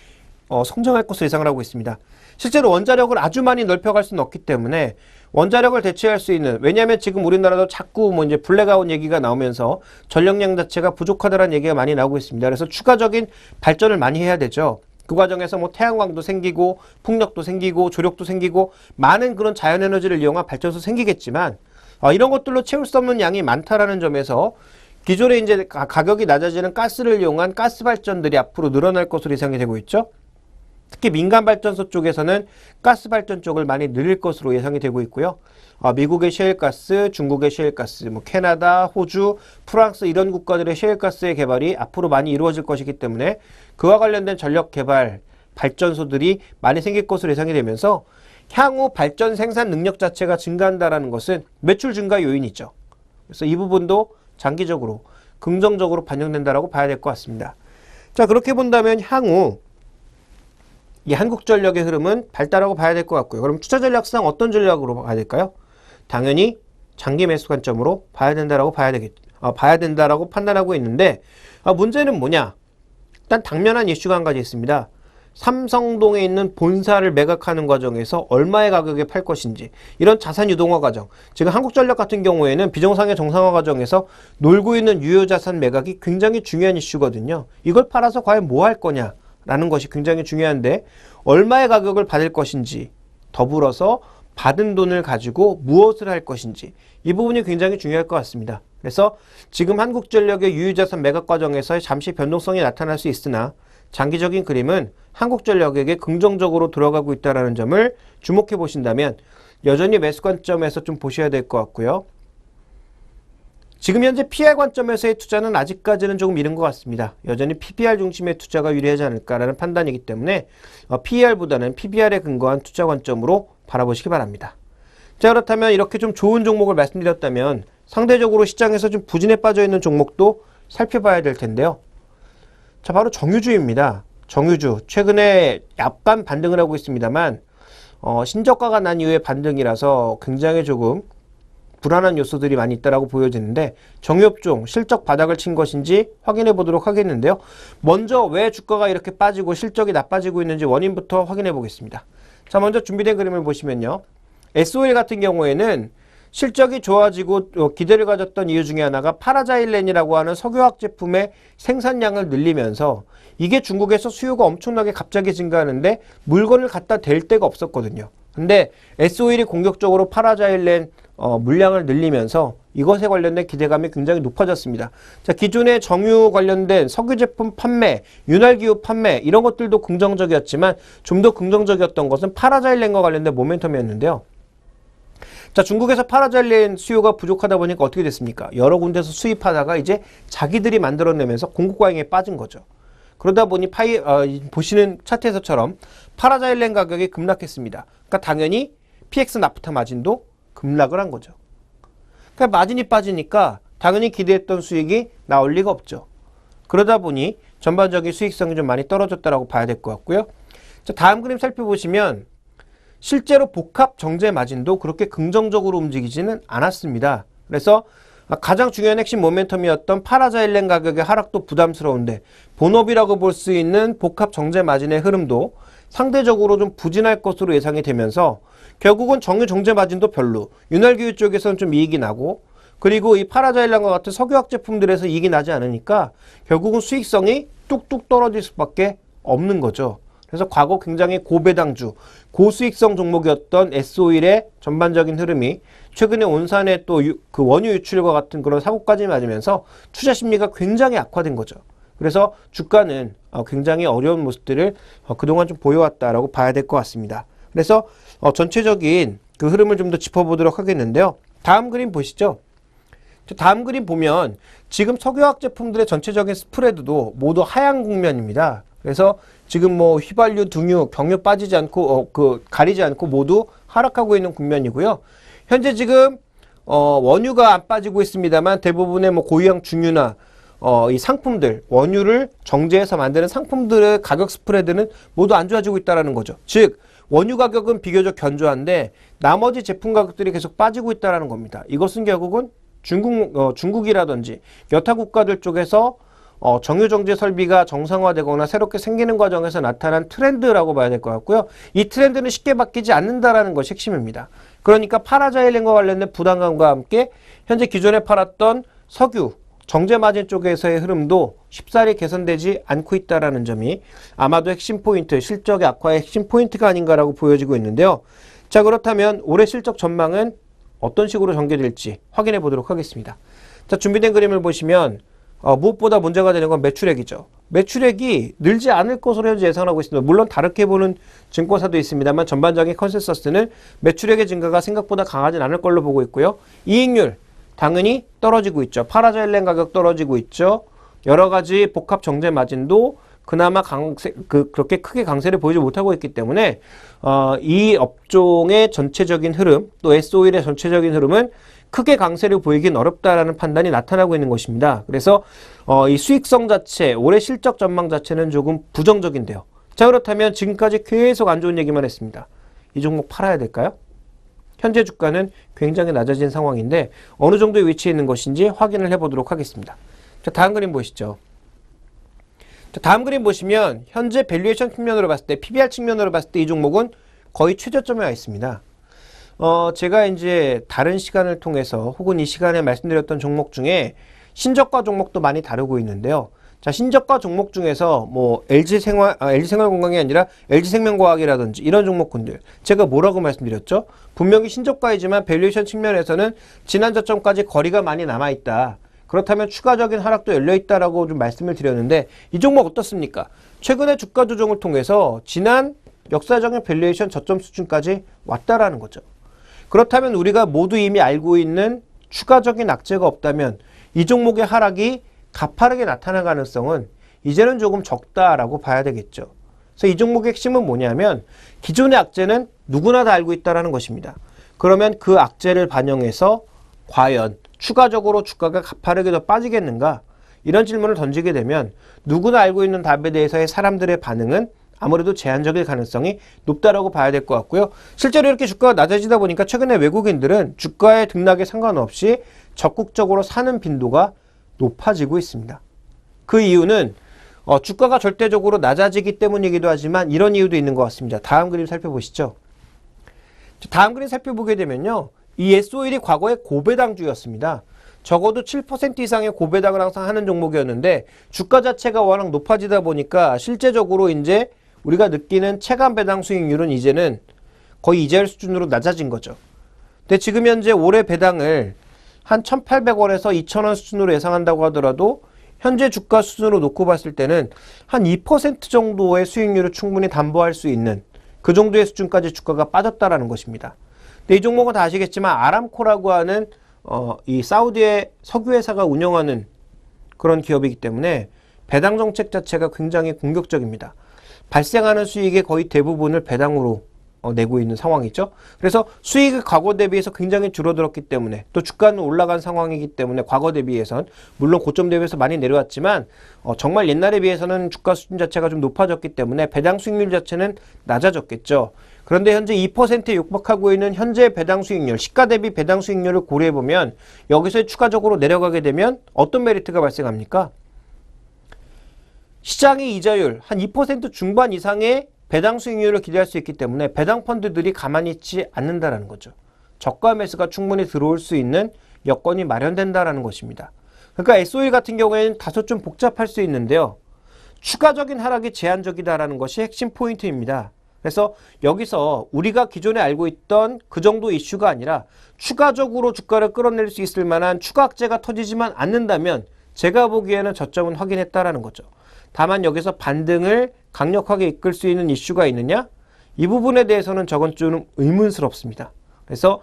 [SPEAKER 1] 성장할 것으로 예상을 하고 있습니다. 실제로 원자력을 아주 많이 넓혀갈 수는 없기 때문에 원자력을 대체할 수 있는, 왜냐하면 지금 우리나라도 자꾸 뭐 이제 블랙아웃 얘기가 나오면서 전력량 자체가 부족하다는 얘기가 많이 나오고 있습니다. 그래서 추가적인 발전을 많이 해야 되죠. 그 과정에서 뭐 태양광도 생기고 풍력도 생기고 조력도 생기고 많은 그런 자연에너지를 이용한 발전소 생기겠지만 이런 것들로 채울 수 없는 양이 많다라는 점에서 기존에 이제 가격이 낮아지는 가스를 이용한 가스 발전들이 앞으로 늘어날 것으로 예상이 되고 있죠. 특히 민간 발전소 쪽에서는 가스 발전 쪽을 많이 늘릴 것으로 예상이 되고 있고요. 미국의 셰일가스, 중국의 셰일가스, 뭐 캐나다, 호주, 프랑스 이런 국가들의 셰일가스의 개발이 앞으로 많이 이루어질 것이기 때문에 그와 관련된 전력 개발 발전소들이 많이 생길 것으로 예상이 되면서 향후 발전 생산 능력 자체가 증가한다는 것은 매출 증가 요인이죠. 그래서 이 부분도 장기적으로 긍정적으로 반영된다라고 봐야 될 것 같습니다. 자, 그렇게 본다면 향후 이 한국전력의 흐름은 밝다라고 봐야 될 것 같고요. 그럼 투자 전략상 어떤 전략으로 봐야 될까요? 당연히 장기 매수 관점으로 봐야 된다라고 봐야 된다라고 판단하고 있는데 문제는 뭐냐? 일단 당면한 이슈가 한 가지 있습니다. 삼성동에 있는 본사를 매각하는 과정에서 얼마의 가격에 팔 것인지, 이런 자산 유동화 과정, 지금 한국전력 같은 경우에는 비정상의 정상화 과정에서 놀고 있는 유효자산 매각이 굉장히 중요한 이슈거든요. 이걸 팔아서 과연 뭐 할 거냐 라는 것이 굉장히 중요한데, 얼마의 가격을 받을 것인지, 더불어서 받은 돈을 가지고 무엇을 할 것인지, 이 부분이 굉장히 중요할 것 같습니다. 그래서 지금 한국전력의 유효자산 매각 과정에서 잠시 변동성이 나타날 수 있으나 장기적인 그림은 한국전력에게 긍정적으로 들어가고 있다는 점을 주목해 보신다면 여전히 매수 관점에서 좀 보셔야 될 것 같고요. 지금 현재 PR 관점에서의 투자는 아직까지는 조금 이른 것 같습니다. 여전히 PBR 중심의 투자가 유리하지 않을까라는 판단이기 때문에 PER보다는 PBR에 근거한 투자 관점으로 바라보시기 바랍니다. 자, 그렇다면 이렇게 좀 좋은 종목을 말씀드렸다면 상대적으로 시장에서 좀 부진에 빠져 있는 종목도 살펴봐야 될 텐데요. 자, 바로 정유주입니다. 정유주 최근에 약간 반등을 하고 있습니다만 신저가가 난 이후의 반등이라서 굉장히 조금 불안한 요소들이 많이 있다라고 보여지는데, 정유업종 실적 바닥을 친 것인지 확인해 보도록 하겠는데요. 먼저 왜 주가가 이렇게 빠지고 실적이 나빠지고 있는지 원인부터 확인해 보겠습니다. 자, 먼저 준비된 그림을 보시면요. SOL 같은 경우에는 실적이 좋아지고 기대를 가졌던 이유 중에 하나가 파라자일렌이라고 하는 석유화학 제품의 생산량을 늘리면서 이게 중국에서 수요가 엄청나게 갑자기 증가하는데 물건을 갖다 댈 데가 없었거든요. 근데 SOL이 공격적으로 파라자일렌 물량을 늘리면서 이것에 관련된 기대감이 굉장히 높아졌습니다. 자, 기존의 정유 관련된 석유 제품 판매, 윤활기유 판매 이런 것들도 긍정적이었지만 좀 더 긍정적이었던 것은 파라자일렌과 관련된 모멘텀이었는데요. 자, 중국에서 파라자일렌 수요가 부족하다 보니까 어떻게 됐습니까? 여러 군데서 수입하다가 이제 자기들이 만들어내면서 공급 과잉에 빠진 거죠. 그러다 보니 보시는 차트에서처럼 파라자일렌 가격이 급락했습니다. 그러니까 당연히 PX 나프타 마진도 급락을 한 거죠. 그러니까 마진이 빠지니까 당연히 기대했던 수익이 나올 리가 없죠. 그러다 보니 전반적인 수익성이 좀 많이 떨어졌다라고 봐야 될 것 같고요. 자, 다음 그림 살펴보시면 실제로 복합 정제 마진도 그렇게 긍정적으로 움직이지는 않았습니다. 그래서 가장 중요한 핵심 모멘텀이었던 파라자일렌 가격의 하락도 부담스러운데 본업이라고 볼 수 있는 복합 정제 마진의 흐름도 상대적으로 좀 부진할 것으로 예상이 되면서 결국은 정유 정제 마진도 별로, 윤활기유 쪽에서는 좀 이익이 나고, 그리고 이 파라자일렌과 같은 석유화학 제품들에서 이익이 나지 않으니까 결국은 수익성이 뚝뚝 떨어질 수밖에 없는 거죠. 그래서 과거 굉장히 고배당주, 고수익성 종목이었던 SO일의 전반적인 흐름이 최근에 온산의 또 그 원유 유출과 같은 그런 사고까지 맞으면서 투자 심리가 굉장히 악화된 거죠. 그래서 주가는 굉장히 어려운 모습들을 그동안 좀 보여왔다라고 봐야 될 것 같습니다. 그래서 전체적인 그 흐름을 좀 더 짚어보도록 하겠는데요. 다음 그림 보시죠. 다음 그림 보면 지금 석유화학 제품들의 전체적인 스프레드도 모두 하향 국면입니다. 그래서 지금 뭐 휘발유, 등유, 경유 빠지지 않고 가리지 않고 모두 하락하고 있는 국면이고요. 현재 지금 원유가 안 빠지고 있습니다만 대부분의 뭐 고유형 중유나 이 상품들, 원유를 정제해서 만드는 상품들의 가격 스프레드는 모두 안 좋아지고 있다는 거죠. 즉 원유 가격은 비교적 견조한데 나머지 제품 가격들이 계속 빠지고 있다는 겁니다. 이것은 결국은 중국이라든지 여타 국가들 쪽에서 정유 정제 설비가 정상화되거나 새롭게 생기는 과정에서 나타난 트렌드라고 봐야 될 것 같고요. 이 트렌드는 쉽게 바뀌지 않는다라는 것이 핵심입니다. 그러니까 파라자일렌과 관련된 부담감과 함께 현재 기존에 팔았던 석유 정제 마진 쪽에서의 흐름도 쉽사리 개선되지 않고 있다는 점이 아마도 핵심 포인트, 실적의 악화의 핵심 포인트가 아닌가라고 보여지고 있는데요. 자, 그렇다면 올해 실적 전망은 어떤 식으로 전개될지 확인해 보도록 하겠습니다. 자, 준비된 그림을 보시면 무엇보다 문제가 되는 건 매출액이죠. 매출액이 늘지 않을 것으로 현재 예상하고 있습니다. 물론 다르게 보는 증권사도 있습니다만 전반적인 컨센서스는 매출액의 증가가 생각보다 강하진 않을 걸로 보고 있고요. 이익률 당연히 떨어지고 있죠. 파라자일렌 가격 떨어지고 있죠. 여러 가지 복합 정제 마진도 그나마 그렇게 크게 강세를 보이지 못하고 있기 때문에 이 업종의 전체적인 흐름, 또 S-오일의 전체적인 흐름은 크게 강세를 보이긴 어렵다라는 판단이 나타나고 있는 것입니다. 그래서 이 수익성 자체, 올해 실적 전망 자체는 조금 부정적인데요. 자, 그렇다면 지금까지 계속 안 좋은 얘기만 했습니다. 이 종목 팔아야 될까요? 현재 주가는 굉장히 낮아진 상황인데 어느 정도의 위치에 있는 것인지 확인을 해보도록 하겠습니다. 자, 다음 그림 보시죠. 자, 다음 그림 보시면 현재 밸류에이션 측면으로 봤을 때, PBR 측면으로 봤을 때 이 종목은 거의 최저점에 와 있습니다. 제가 이제 다른 시간을 통해서 혹은 이 시간에 말씀드렸던 종목 중에 신저가 종목도 많이 다루고 있는데요. 자, 신저가 종목 중에서 뭐 LG생활건강이 아니라 LG생명과학이라든지 이런 종목군들 제가 뭐라고 말씀드렸죠? 분명히 신저가이지만 밸류에이션 측면에서는 지난 저점까지 거리가 많이 남아있다. 그렇다면 추가적인 하락도 열려있다라고 좀 말씀을 드렸는데 이 종목 어떻습니까? 최근에 주가 조정을 통해서 지난 역사적인 밸류에이션 저점 수준까지 왔다라는 거죠. 그렇다면 우리가 모두 이미 알고 있는 추가적인 악재가 없다면 이 종목의 하락이 가파르게 나타날 가능성은 이제는 조금 적다라고 봐야 되겠죠. 그래서 이 종목의 핵심은 뭐냐면 기존의 악재는 누구나 다 알고 있다는 것입니다. 그러면 그 악재를 반영해서 과연 추가적으로 주가가 가파르게 더 빠지겠는가? 이런 질문을 던지게 되면 누구나 알고 있는 답에 대해서의 사람들의 반응은 아무래도 제한적일 가능성이 높다라고 봐야 될 것 같고요. 실제로 이렇게 주가가 낮아지다 보니까 최근에 외국인들은 주가의 등락에 상관없이 적극적으로 사는 빈도가 높아지고 있습니다. 그 이유는 주가가 절대적으로 낮아지기 때문이기도 하지만 이런 이유도 있는 것 같습니다. 다음 그림 살펴보시죠. 다음 그림 살펴보게 되면요. 이 S-오일이 과거에 고배당주였습니다. 적어도 7% 이상의 고배당을 항상 하는 종목이었는데 주가 자체가 워낙 높아지다 보니까 실제적으로 이제 우리가 느끼는 체감 배당 수익률은 이제는 거의 이자율 수준으로 낮아진 거죠. 근데 지금 현재 올해 배당을 한 1,800원에서 2,000원 수준으로 예상한다고 하더라도 현재 주가 수준으로 놓고 봤을 때는 한 2% 정도의 수익률을 충분히 담보할 수 있는 그 정도의 수준까지 주가가 빠졌다라는 것입니다. 근데 이 종목은 다 아시겠지만 아람코라고 하는 이 사우디의 석유회사가 운영하는 그런 기업이기 때문에 배당 정책 자체가 굉장히 공격적입니다. 발생하는 수익의 거의 대부분을 배당으로 내고 있는 상황이죠. 그래서 수익이 과거 대비해서 굉장히 줄어들었기 때문에 또 주가는 올라간 상황이기 때문에 과거 대비해선 물론 고점 대비해서 많이 내려왔지만 정말 옛날에 비해서는 주가 수준 자체가 좀 높아졌기 때문에 배당 수익률 자체는 낮아졌겠죠. 그런데 현재 2%에 육박하고 있는 현재 배당 수익률, 시가 대비 배당 수익률을 고려해보면 여기서 추가적으로 내려가게 되면 어떤 메리트가 발생합니까? 시장의 이자율 한 2% 중반 이상의 배당 수익률을 기대할 수 있기 때문에 배당 펀드들이 가만히 있지 않는다는 거죠. 저가 매수가 충분히 들어올 수 있는 여건이 마련된다는 것입니다. 그러니까 S-오일 같은 경우에는 다소 좀 복잡할 수 있는데요. 추가적인 하락이 제한적이다라는 것이 핵심 포인트입니다. 그래서 여기서 우리가 기존에 알고 있던 그 정도 이슈가 아니라 추가적으로 주가를 끌어낼 수 있을 만한 추가 악재가 터지지만 않는다면 제가 보기에는 저점은 확인했다라는 거죠. 다만 여기서 반등을 강력하게 이끌 수 있는 이슈가 있느냐? 이 부분에 대해서는 저건 좀 의문스럽습니다. 그래서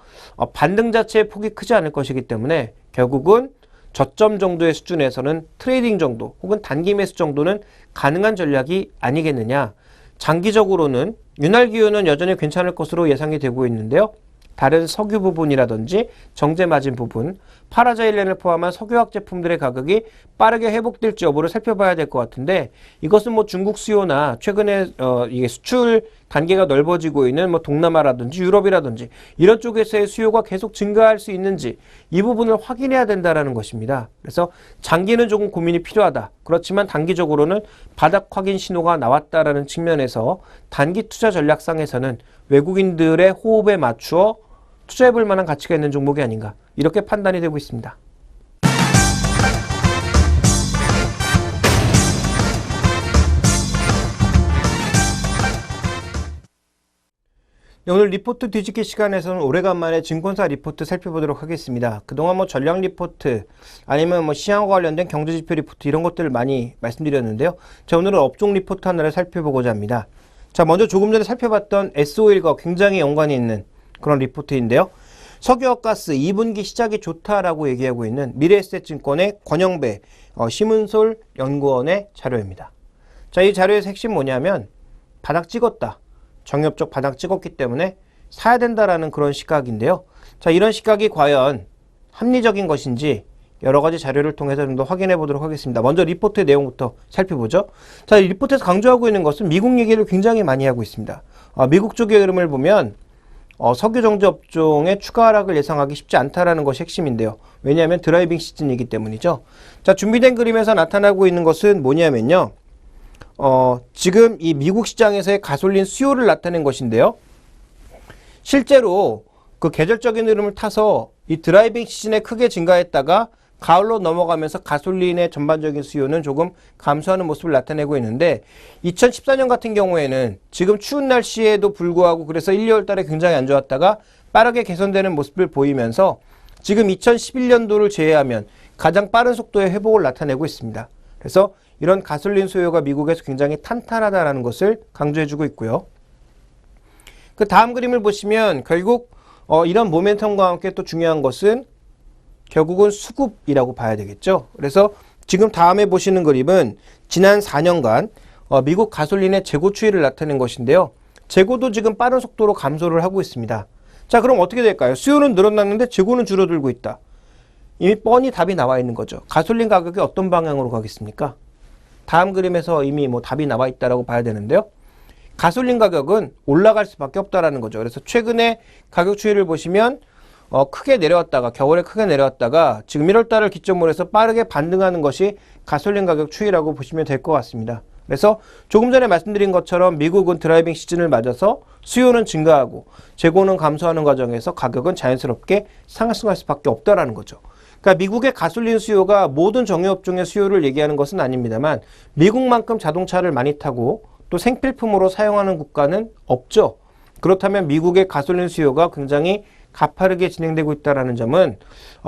[SPEAKER 1] 반등 자체의 폭이 크지 않을 것이기 때문에 결국은 저점 정도의 수준에서는 트레이딩 정도 혹은 단기 매수 정도는 가능한 전략이 아니겠느냐. 장기적으로는 윤활 기후는 여전히 괜찮을 것으로 예상이 되고 있는데요. 다른 석유 부분이라든지 정제 마진 부분, 파라자일렌을 포함한 석유화학 제품들의 가격이 빠르게 회복될지 여부를 살펴봐야 될 것 같은데, 이것은 뭐 중국 수요나 최근에 이게 수출 단계가 넓어지고 있는 뭐 동남아라든지 유럽이라든지 이런 쪽에서의 수요가 계속 증가할 수 있는지 이 부분을 확인해야 된다라는 것입니다. 그래서 장기는 조금 고민이 필요하다. 그렇지만 단기적으로는 바닥 확인 신호가 나왔다라는 측면에서 단기 투자 전략상에서는 외국인들의 호흡에 맞추어 투자해볼 만한 가치가 있는 종목이 아닌가, 이렇게 판단이 되고 있습니다. 오늘 리포트 뒤집기 시간에서는 오래간만에 증권사 리포트 살펴보도록 하겠습니다. 그동안 뭐 전략 리포트 아니면 뭐 시장과 관련된 경제지표 리포트 이런 것들을 많이 말씀드렸는데요. 자, 오늘은 업종 리포트 하나를 살펴보고자 합니다. 자, 먼저 조금 전에 살펴봤던 S-오일과 굉장히 연관이 있는 그런 리포트인데요. 석유와 가스 2분기 시작이 좋다라고 얘기하고 있는 미래에셋증권의 권영배 심은솔 연구원의 자료입니다. 자, 이 자료에서 핵심 뭐냐면 바닥 찍었다. 정엽적 바닥 찍었기 때문에 사야 된다라는 그런 시각인데요. 자, 이런 시각이 과연 합리적인 것인지 여러 가지 자료를 통해서 좀 더 확인해 보도록 하겠습니다. 먼저 리포트의 내용부터 살펴보죠. 자, 이 리포트에서 강조하고 있는 것은 미국 얘기를 굉장히 많이 하고 있습니다. 미국 쪽의 흐름을 보면 석유 정제 업종의 추가 하락을 예상하기 쉽지 않다라는 것이 핵심인데요. 왜냐하면 드라이빙 시즌이기 때문이죠. 자, 준비된 그림에서 나타나고 있는 것은 뭐냐면요. 지금 이 미국 시장에서의 가솔린 수요를 나타낸 것인데요. 실제로 그 계절적인 흐름을 타서 이 드라이빙 시즌에 크게 증가했다가 가을로 넘어가면서 가솔린의 전반적인 수요는 조금 감소하는 모습을 나타내고 있는데, 2014년 같은 경우에는 지금 추운 날씨에도 불구하고 그래서 1, 2월 달에 굉장히 안 좋았다가 빠르게 개선되는 모습을 보이면서 지금 2011년도를 제외하면 가장 빠른 속도의 회복을 나타내고 있습니다. 그래서 이런 가솔린 수요가 미국에서 굉장히 탄탄하다는 것을 강조해주고 있고요. 그 다음 그림을 보시면 결국 이런 모멘텀과 함께 또 중요한 것은 결국은 수급이라고 봐야 되겠죠. 그래서 지금 다음에 보시는 그림은 지난 4년간 미국 가솔린의 재고 추이를 나타낸 것인데요. 재고도 지금 빠른 속도로 감소를 하고 있습니다. 자, 그럼 어떻게 될까요? 수요는 늘어났는데 재고는 줄어들고 있다. 이미 뻔히 답이 나와 있는 거죠. 가솔린 가격이 어떤 방향으로 가겠습니까? 다음 그림에서 이미 뭐 답이 나와 있다라고 봐야 되는데요. 가솔린 가격은 올라갈 수밖에 없다라는 거죠. 그래서 최근에 가격 추이를 보시면 크게 내려왔다가 겨울에 크게 내려왔다가 지금 1월 달을 기점으로 해서 빠르게 반등하는 것이 가솔린 가격 추이라고 보시면 될 것 같습니다. 그래서 조금 전에 말씀드린 것처럼 미국은 드라이빙 시즌을 맞아서 수요는 증가하고 재고는 감소하는 과정에서 가격은 자연스럽게 상승할 수밖에 없다라는 거죠. 그러니까 미국의 가솔린 수요가 모든 정유업종의 수요를 얘기하는 것은 아닙니다만 미국만큼 자동차를 많이 타고 또 생필품으로 사용하는 국가는 없죠. 그렇다면 미국의 가솔린 수요가 굉장히 가파르게 진행되고 있다는 점은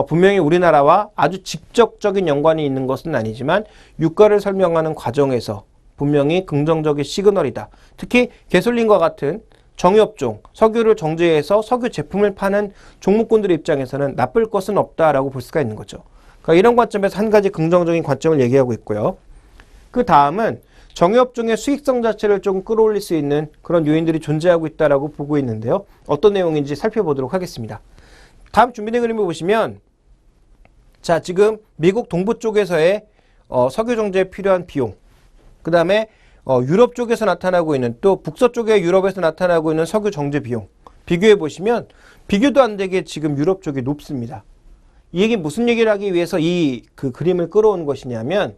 [SPEAKER 1] 분명히 우리나라와 아주 직접적인 연관이 있는 것은 아니지만 유가를 설명하는 과정에서 분명히 긍정적인 시그널이다. 특히 가솔린과 같은 정유업종, 석유를 정제해서 석유 제품을 파는 종목군들의 입장에서는 나쁠 것은 없다라고 볼 수가 있는 거죠. 그러니까 이런 관점에서 한 가지 긍정적인 관점을 얘기하고 있고요. 그 다음은 정유업종의 수익성 자체를 조금 끌어올릴 수 있는 그런 요인들이 존재하고 있다라고 보고 있는데요. 어떤 내용인지 살펴보도록 하겠습니다. 다음 준비된 그림을 보시면 자, 지금 미국 동부 쪽에서의 석유 정제에 필요한 비용, 그 다음에 유럽 쪽에서 나타나고 있는 또 북서쪽의 유럽에서 나타나고 있는 석유 정제 비용 비교해 보시면 비교도 안 되게 지금 유럽 쪽이 높습니다. 이 얘기 무슨 얘기를 하기 위해서 이 그 그림을 끌어온 것이냐면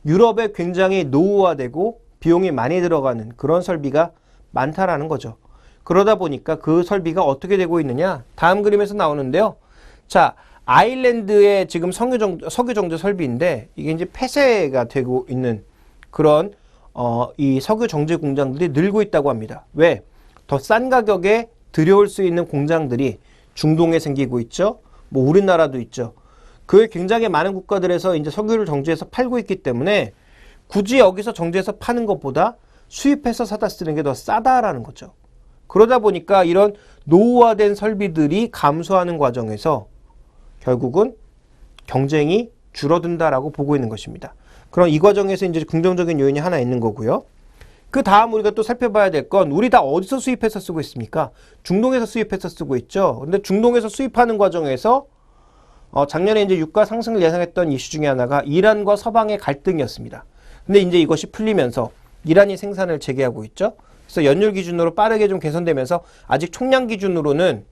[SPEAKER 1] 유럽에 굉장히 노후화되고 비용이 많이 들어가는 그런 설비가 많다라는 거죠. 그러다 보니까 그 설비가 어떻게 되고 있느냐? 다음 그림에서 나오는데요. 자, 아일랜드의 지금 석유 정제 설비인데 이게 이제 폐쇄가 되고 있는 그런 이 석유 정제 공장들이 늘고 있다고 합니다. 왜? 더 싼 가격에 들여올 수 있는 공장들이 중동에 생기고 있죠. 뭐 우리나라도 있죠. 그 외 굉장히 많은 국가들에서 이제 석유를 정제해서 팔고 있기 때문에 굳이 여기서 정제해서 파는 것보다 수입해서 사다 쓰는 게 더 싸다라는 거죠. 그러다 보니까 이런 노후화된 설비들이 감소하는 과정에서 결국은 경쟁이 줄어든다라고 보고 있는 것입니다. 그럼 이 과정에서 이제 긍정적인 요인이 하나 있는 거고요. 그 다음 우리가 또 살펴봐야 될 건 우리 다 어디서 수입해서 쓰고 있습니까? 중동에서 수입해서 쓰고 있죠. 근데 중동에서 수입하는 과정에서 작년에 이제 유가 상승을 예상했던 이슈 중에 하나가 이란과 서방의 갈등이었습니다. 근데 이제 이것이 풀리면서 이란이 생산을 재개하고 있죠. 그래서 연율 기준으로 빠르게 좀 개선되면서 아직 총량 기준으로는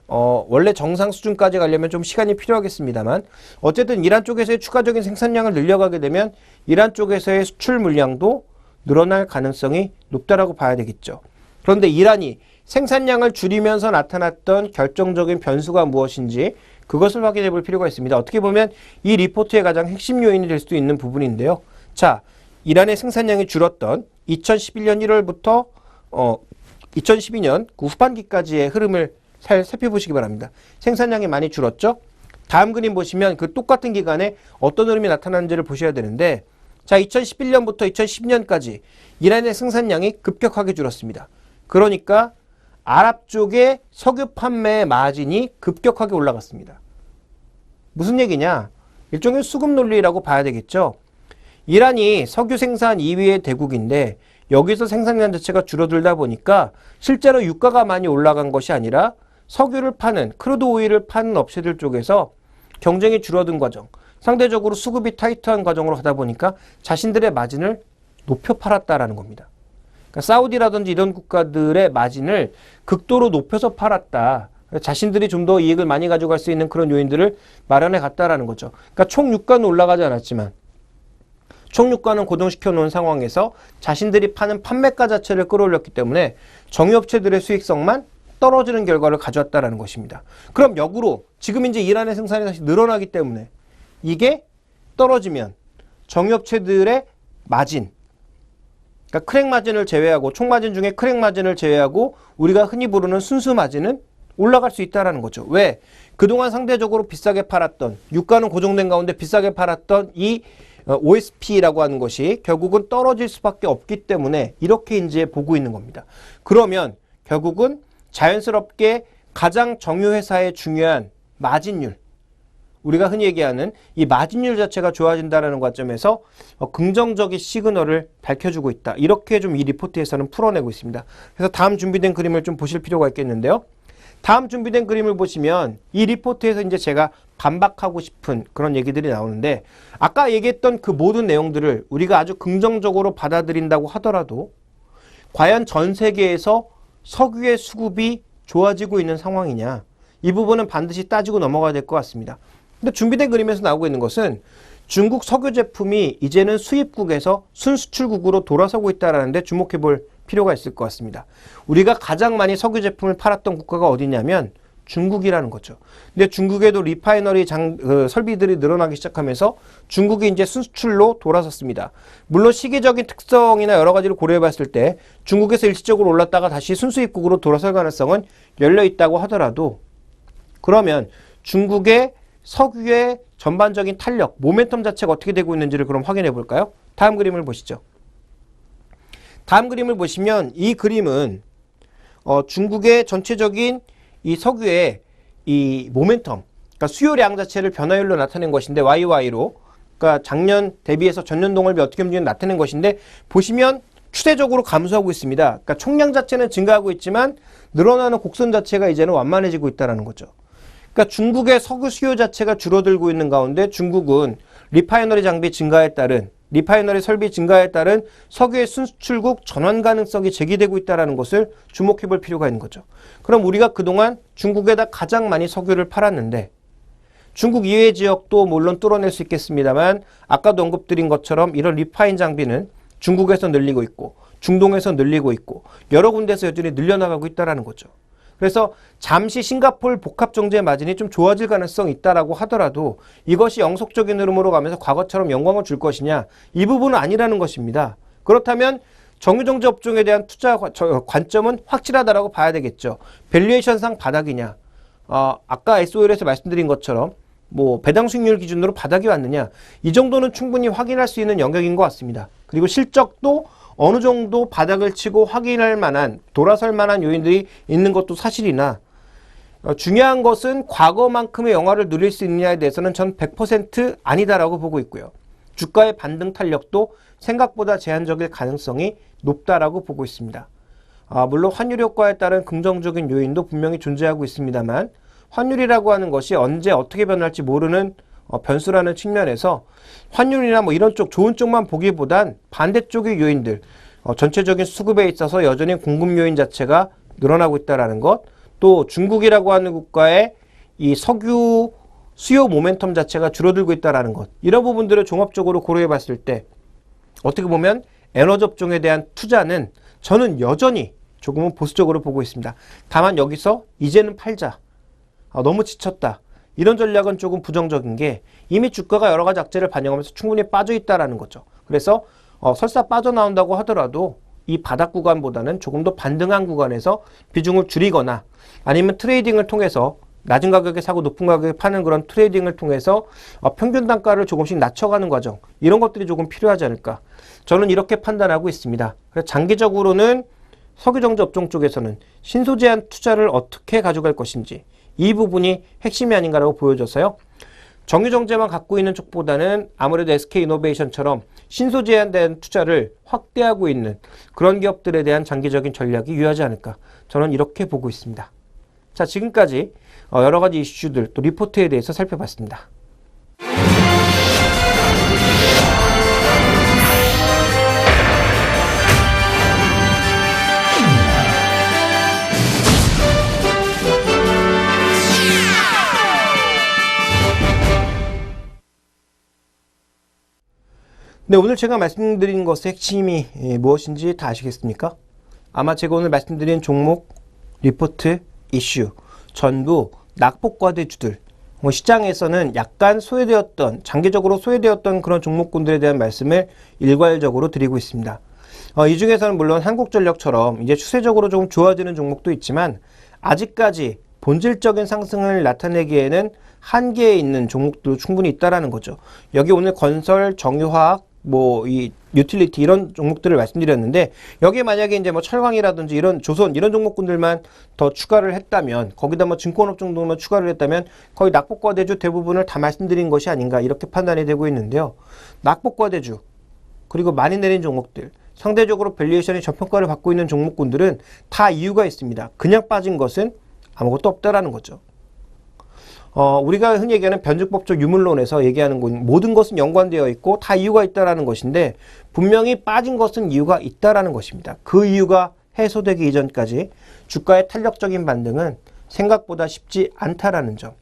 [SPEAKER 1] 원래 정상 수준까지 가려면 좀 시간이 필요하겠습니다만 어쨌든 이란 쪽에서의 추가적인 생산량을 늘려가게 되면 이란 쪽에서의 수출 물량도 늘어날 가능성이 높다라고 봐야 되겠죠. 그런데 이란이 생산량을 줄이면서 나타났던 결정적인 변수가 무엇인지 그것을 확인해 볼 필요가 있습니다. 어떻게 보면 이 리포트의 가장 핵심 요인이 될 수도 있는 부분인데요. 자, 이란의 생산량이 줄었던 2011년 1월부터 2012년 그 후반기까지의 흐름을 살펴보시기 바랍니다. 생산량이 많이 줄었죠? 다음 그림 보시면 그 똑같은 기간에 어떤 흐름이 나타나는지를 보셔야 되는데 자, 2011년부터 2010년까지 이란의 생산량이 급격하게 줄었습니다. 그러니까 아랍 쪽의 석유 판매 마진이 급격하게 올라갔습니다. 무슨 얘기냐? 일종의 수급 논리라고 봐야 되겠죠. 이란이 석유 생산 2위의 대국인데 여기서 생산량 자체가 줄어들다 보니까 실제로 유가가 많이 올라간 것이 아니라 석유를 파는, 크루드 오일을 파는 업체들 쪽에서 경쟁이 줄어든 과정, 상대적으로 수급이 타이트한 과정으로 하다 보니까 자신들의 마진을 높여 팔았다라는 겁니다. 그러니까 사우디라든지 이런 국가들의 마진을 극도로 높여서 팔았다. 자신들이 좀 더 이익을 많이 가져갈 수 있는 그런 요인들을 마련해 갔다라는 거죠. 그러니까 총 유가는 올라가지 않았지만 총 유가는 고정시켜 놓은 상황에서 자신들이 파는 판매가 자체를 끌어올렸기 때문에 정유업체들의 수익성만 떨어지는 결과를 가져왔다라는 것입니다. 그럼 역으로 지금 이제 이란의 생산이 다시 늘어나기 때문에 이게 떨어지면 정유업체들의 마진, 그러니까 크랙 마진을 제외하고 총 마진 중에 크랙 마진을 제외하고 우리가 흔히 부르는 순수 마진은 올라갈 수 있다는 거죠. 왜? 그동안 상대적으로 비싸게 팔았던, 유가는 고정된 가운데 비싸게 팔았던 이 OSP라고 하는 것이 결국은 떨어질 수밖에 없기 때문에 이렇게 이제 보고 있는 겁니다. 그러면 결국은 자연스럽게 가장 정유회사의 중요한 마진율, 우리가 흔히 얘기하는 이 마진율 자체가 좋아진다는 관점에서 긍정적인 시그널을 밝혀주고 있다. 이렇게 좀 이 리포트에서는 풀어내고 있습니다. 그래서 다음 준비된 그림을 좀 보실 필요가 있겠는데요. 다음 준비된 그림을 보시면 이 리포트에서 이제 제가 반박하고 싶은 그런 얘기들이 나오는데 아까 얘기했던 그 모든 내용들을 우리가 아주 긍정적으로 받아들인다고 하더라도 과연 전 세계에서 석유의 수급이 좋아지고 있는 상황이냐, 이 부분은 반드시 따지고 넘어가야 될 것 같습니다. 근데 준비된 그림에서 나오고 있는 것은 중국 석유 제품이 이제는 수입국에서 순수출국으로 돌아서고 있다는데 주목해 볼 필요가 있을 것 같습니다. 우리가 가장 많이 석유 제품을 팔았던 국가가 어디냐면 중국이라는 거죠. 근데 중국에도 리파이너리 설비들이 늘어나기 시작하면서 중국이 이제 순수출로 돌아섰습니다. 물론 시기적인 특성이나 여러 가지를 고려해 봤을 때 중국에서 일시적으로 올랐다가 다시 순수입국으로 돌아설 가능성은 열려 있다고 하더라도 그러면 중국의 석유의 전반적인 탄력, 모멘텀 자체가 어떻게 되고 있는지를 그럼 확인해 볼까요? 다음 그림을 보시죠. 다음 그림을 보시면 이 그림은 중국의 전체적인 이 석유의 이 모멘텀, 그러니까 수요량 자체를 변화율로 나타낸 것인데 YY로, 그러니까 작년 대비해서 전년 동월비 어떻게 움직이는지 나타낸 것인데 보시면 추세적으로 감소하고 있습니다. 그러니까 총량 자체는 증가하고 있지만 늘어나는 곡선 자체가 이제는 완만해지고 있다는 거죠. 그러니까 중국의 석유 수요 자체가 줄어들고 있는 가운데 중국은 리파이너리 장비 증가에 따른 리파이너리 설비 증가에 따른 석유의 순수출국 전환 가능성이 제기되고 있다는 것을 주목해 볼 필요가 있는 거죠. 그럼 우리가 그동안 중국에다 가장 많이 석유를 팔았는데 중국 이외의 지역도 물론 뚫어낼 수 있겠습니다만 아까도 언급드린 것처럼 이런 리파인 장비는 중국에서 늘리고 있고 중동에서 늘리고 있고 여러 군데에서 여전히 늘려나가고 있다는 거죠. 그래서 잠시 싱가포르 복합정제 마진이 좀 좋아질 가능성이 있다라고 하더라도 이것이 영속적인 흐름으로 가면서 과거처럼 영광을 줄 것이냐, 이 부분은 아니라는 것입니다. 그렇다면 정유정제 업종에 대한 투자 관점은 확실하다라고 봐야 되겠죠. 밸류에이션상 바닥이냐, 아까 SOL에서 말씀드린 것처럼 뭐 배당 수익률 기준으로 바닥이 왔느냐, 이 정도는 충분히 확인할 수 있는 영역인 것 같습니다. 그리고 실적도 어느 정도 바닥을 치고 확인할 만한, 돌아설 만한 요인들이 있는 것도 사실이나, 중요한 것은 과거만큼의 영화를 누릴 수 있느냐에 대해서는 전 100% 아니다라고 보고 있고요. 주가의 반등 탄력도 생각보다 제한적일 가능성이 높다라고 보고 있습니다. 물론 환율 효과에 따른 긍정적인 요인도 분명히 존재하고 있습니다만, 환율이라고 하는 것이 언제 어떻게 변할지 모르는 변수라는 측면에서 환율이나 뭐 이런 쪽 좋은 쪽만 보기보단 반대쪽의 요인들, 전체적인 수급에 있어서 여전히 공급 요인 자체가 늘어나고 있다는 것, 또 중국이라고 하는 국가의 이 석유 수요 모멘텀 자체가 줄어들고 있다는 것, 이런 부분들을 종합적으로 고려해 봤을 때 어떻게 보면 에너지 업종에 대한 투자는 저는 여전히 조금은 보수적으로 보고 있습니다. 다만 여기서 이제는 팔자, 너무 지쳤다, 이런 전략은 조금 부정적인 게 이미 주가가 여러 가지 악재를 반영하면서 충분히 빠져 있다는 거죠. 그래서 설사 빠져나온다고 하더라도 이 바닥 구간보다는 조금 더 반등한 구간에서 비중을 줄이거나 아니면 트레이딩을 통해서 낮은 가격에 사고 높은 가격에 파는 그런 트레이딩을 통해서 평균 단가를 조금씩 낮춰가는 과정, 이런 것들이 조금 필요하지 않을까, 저는 이렇게 판단하고 있습니다. 그래서 장기적으로는 석유정제 업종 쪽에서는 신소재한 투자를 어떻게 가져갈 것인지, 이 부분이 핵심이 아닌가라고 보여져서요. 정유정제만 갖고 있는 쪽보다는 아무래도 SK이노베이션처럼 신소재에 대한 투자를 확대하고 있는 그런 기업들에 대한 장기적인 전략이 유효하지 않을까, 저는 이렇게 보고 있습니다. 자, 지금까지 여러 가지 이슈들 또 리포트에 대해서 살펴봤습니다. 네, 오늘 제가 말씀드린 것의 핵심이 무엇인지 다 아시겠습니까? 아마 제가 오늘 말씀드린 종목, 리포트, 이슈 전부 낙폭과대주들, 시장에서는 약간 소외되었던, 장기적으로 소외되었던 그런 종목군들에 대한 말씀을 일괄적으로 드리고 있습니다. 이 중에서는 물론 한국전력처럼 이제 추세적으로 좀 좋아지는 종목도 있지만 아직까지 본질적인 상승을 나타내기에는 한계에 있는 종목도 충분히 있다라는 거죠. 여기 오늘 건설, 정유화학, 뭐 이 유틸리티 이런 종목들을 말씀드렸는데, 여기에 만약에 이제 뭐 철강이라든지 이런 조선 이런 종목군들만 더 추가를 했다면, 거기다 뭐 증권업 정도만 추가를 했다면 거의 낙폭과대주 대부분을 다 말씀드린 것이 아닌가, 이렇게 판단이 되고 있는데요. 낙폭과대주 그리고 많이 내린 종목들, 상대적으로 밸류에이션이 저평가를 받고 있는 종목군들은 다 이유가 있습니다. 그냥 빠진 것은 아무것도 없다라는 거죠. 우리가 흔히 얘기하는 변증법적 유물론에서 얘기하는 건 모든 것은 연관되어 있고 다 이유가 있다라는 것인데, 분명히 빠진 것은 이유가 있다라는 것입니다. 그 이유가 해소되기 이전까지 주가의 탄력적인 반등은 생각보다 쉽지 않다라는 점.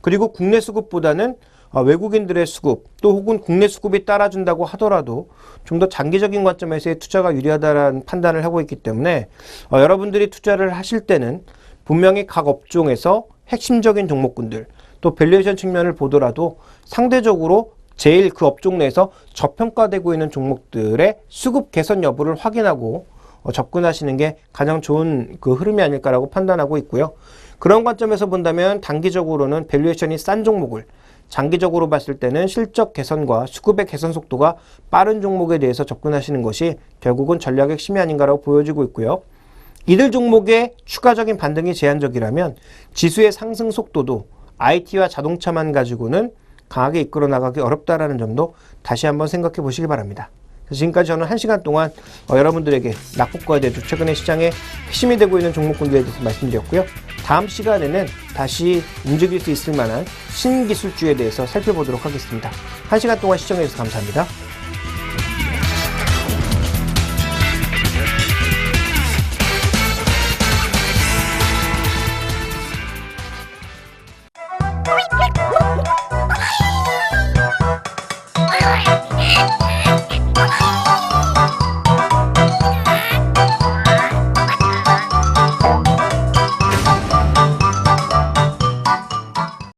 [SPEAKER 1] 그리고 국내 수급보다는 외국인들의 수급, 또 혹은 국내 수급이 따라준다고 하더라도 좀 더 장기적인 관점에서의 투자가 유리하다는 판단을 하고 있기 때문에 여러분들이 투자를 하실 때는 분명히 각 업종에서 핵심적인 종목군들, 또 밸류에이션 측면을 보더라도 상대적으로 제일 그 업종 내에서 저평가되고 있는 종목들의 수급 개선 여부를 확인하고 접근하시는 게 가장 좋은 그 흐름이 아닐까라고 판단하고 있고요. 그런 관점에서 본다면 단기적으로는 밸류에이션이 싼 종목을, 장기적으로 봤을 때는 실적 개선과 수급의 개선 속도가 빠른 종목에 대해서 접근하시는 것이 결국은 전략의 핵심이 아닌가라고 보여지고 있고요. 이들 종목의 추가적인 반등이 제한적이라면 지수의 상승 속도도 IT와 자동차만 가지고는 강하게 이끌어 나가기 어렵다라는 점도 다시 한번 생각해 보시기 바랍니다. 지금까지 저는 1시간 동안 여러분들에게 낙폭과대주, 최근에 시장에 핵심이 되고 있는 종목군들에 대해서 말씀드렸고요. 다음 시간에는 다시 움직일 수 있을 만한 신기술주에 대해서 살펴보도록 하겠습니다. 1시간 동안 시청해 주셔서 감사합니다.
[SPEAKER 2] Bye.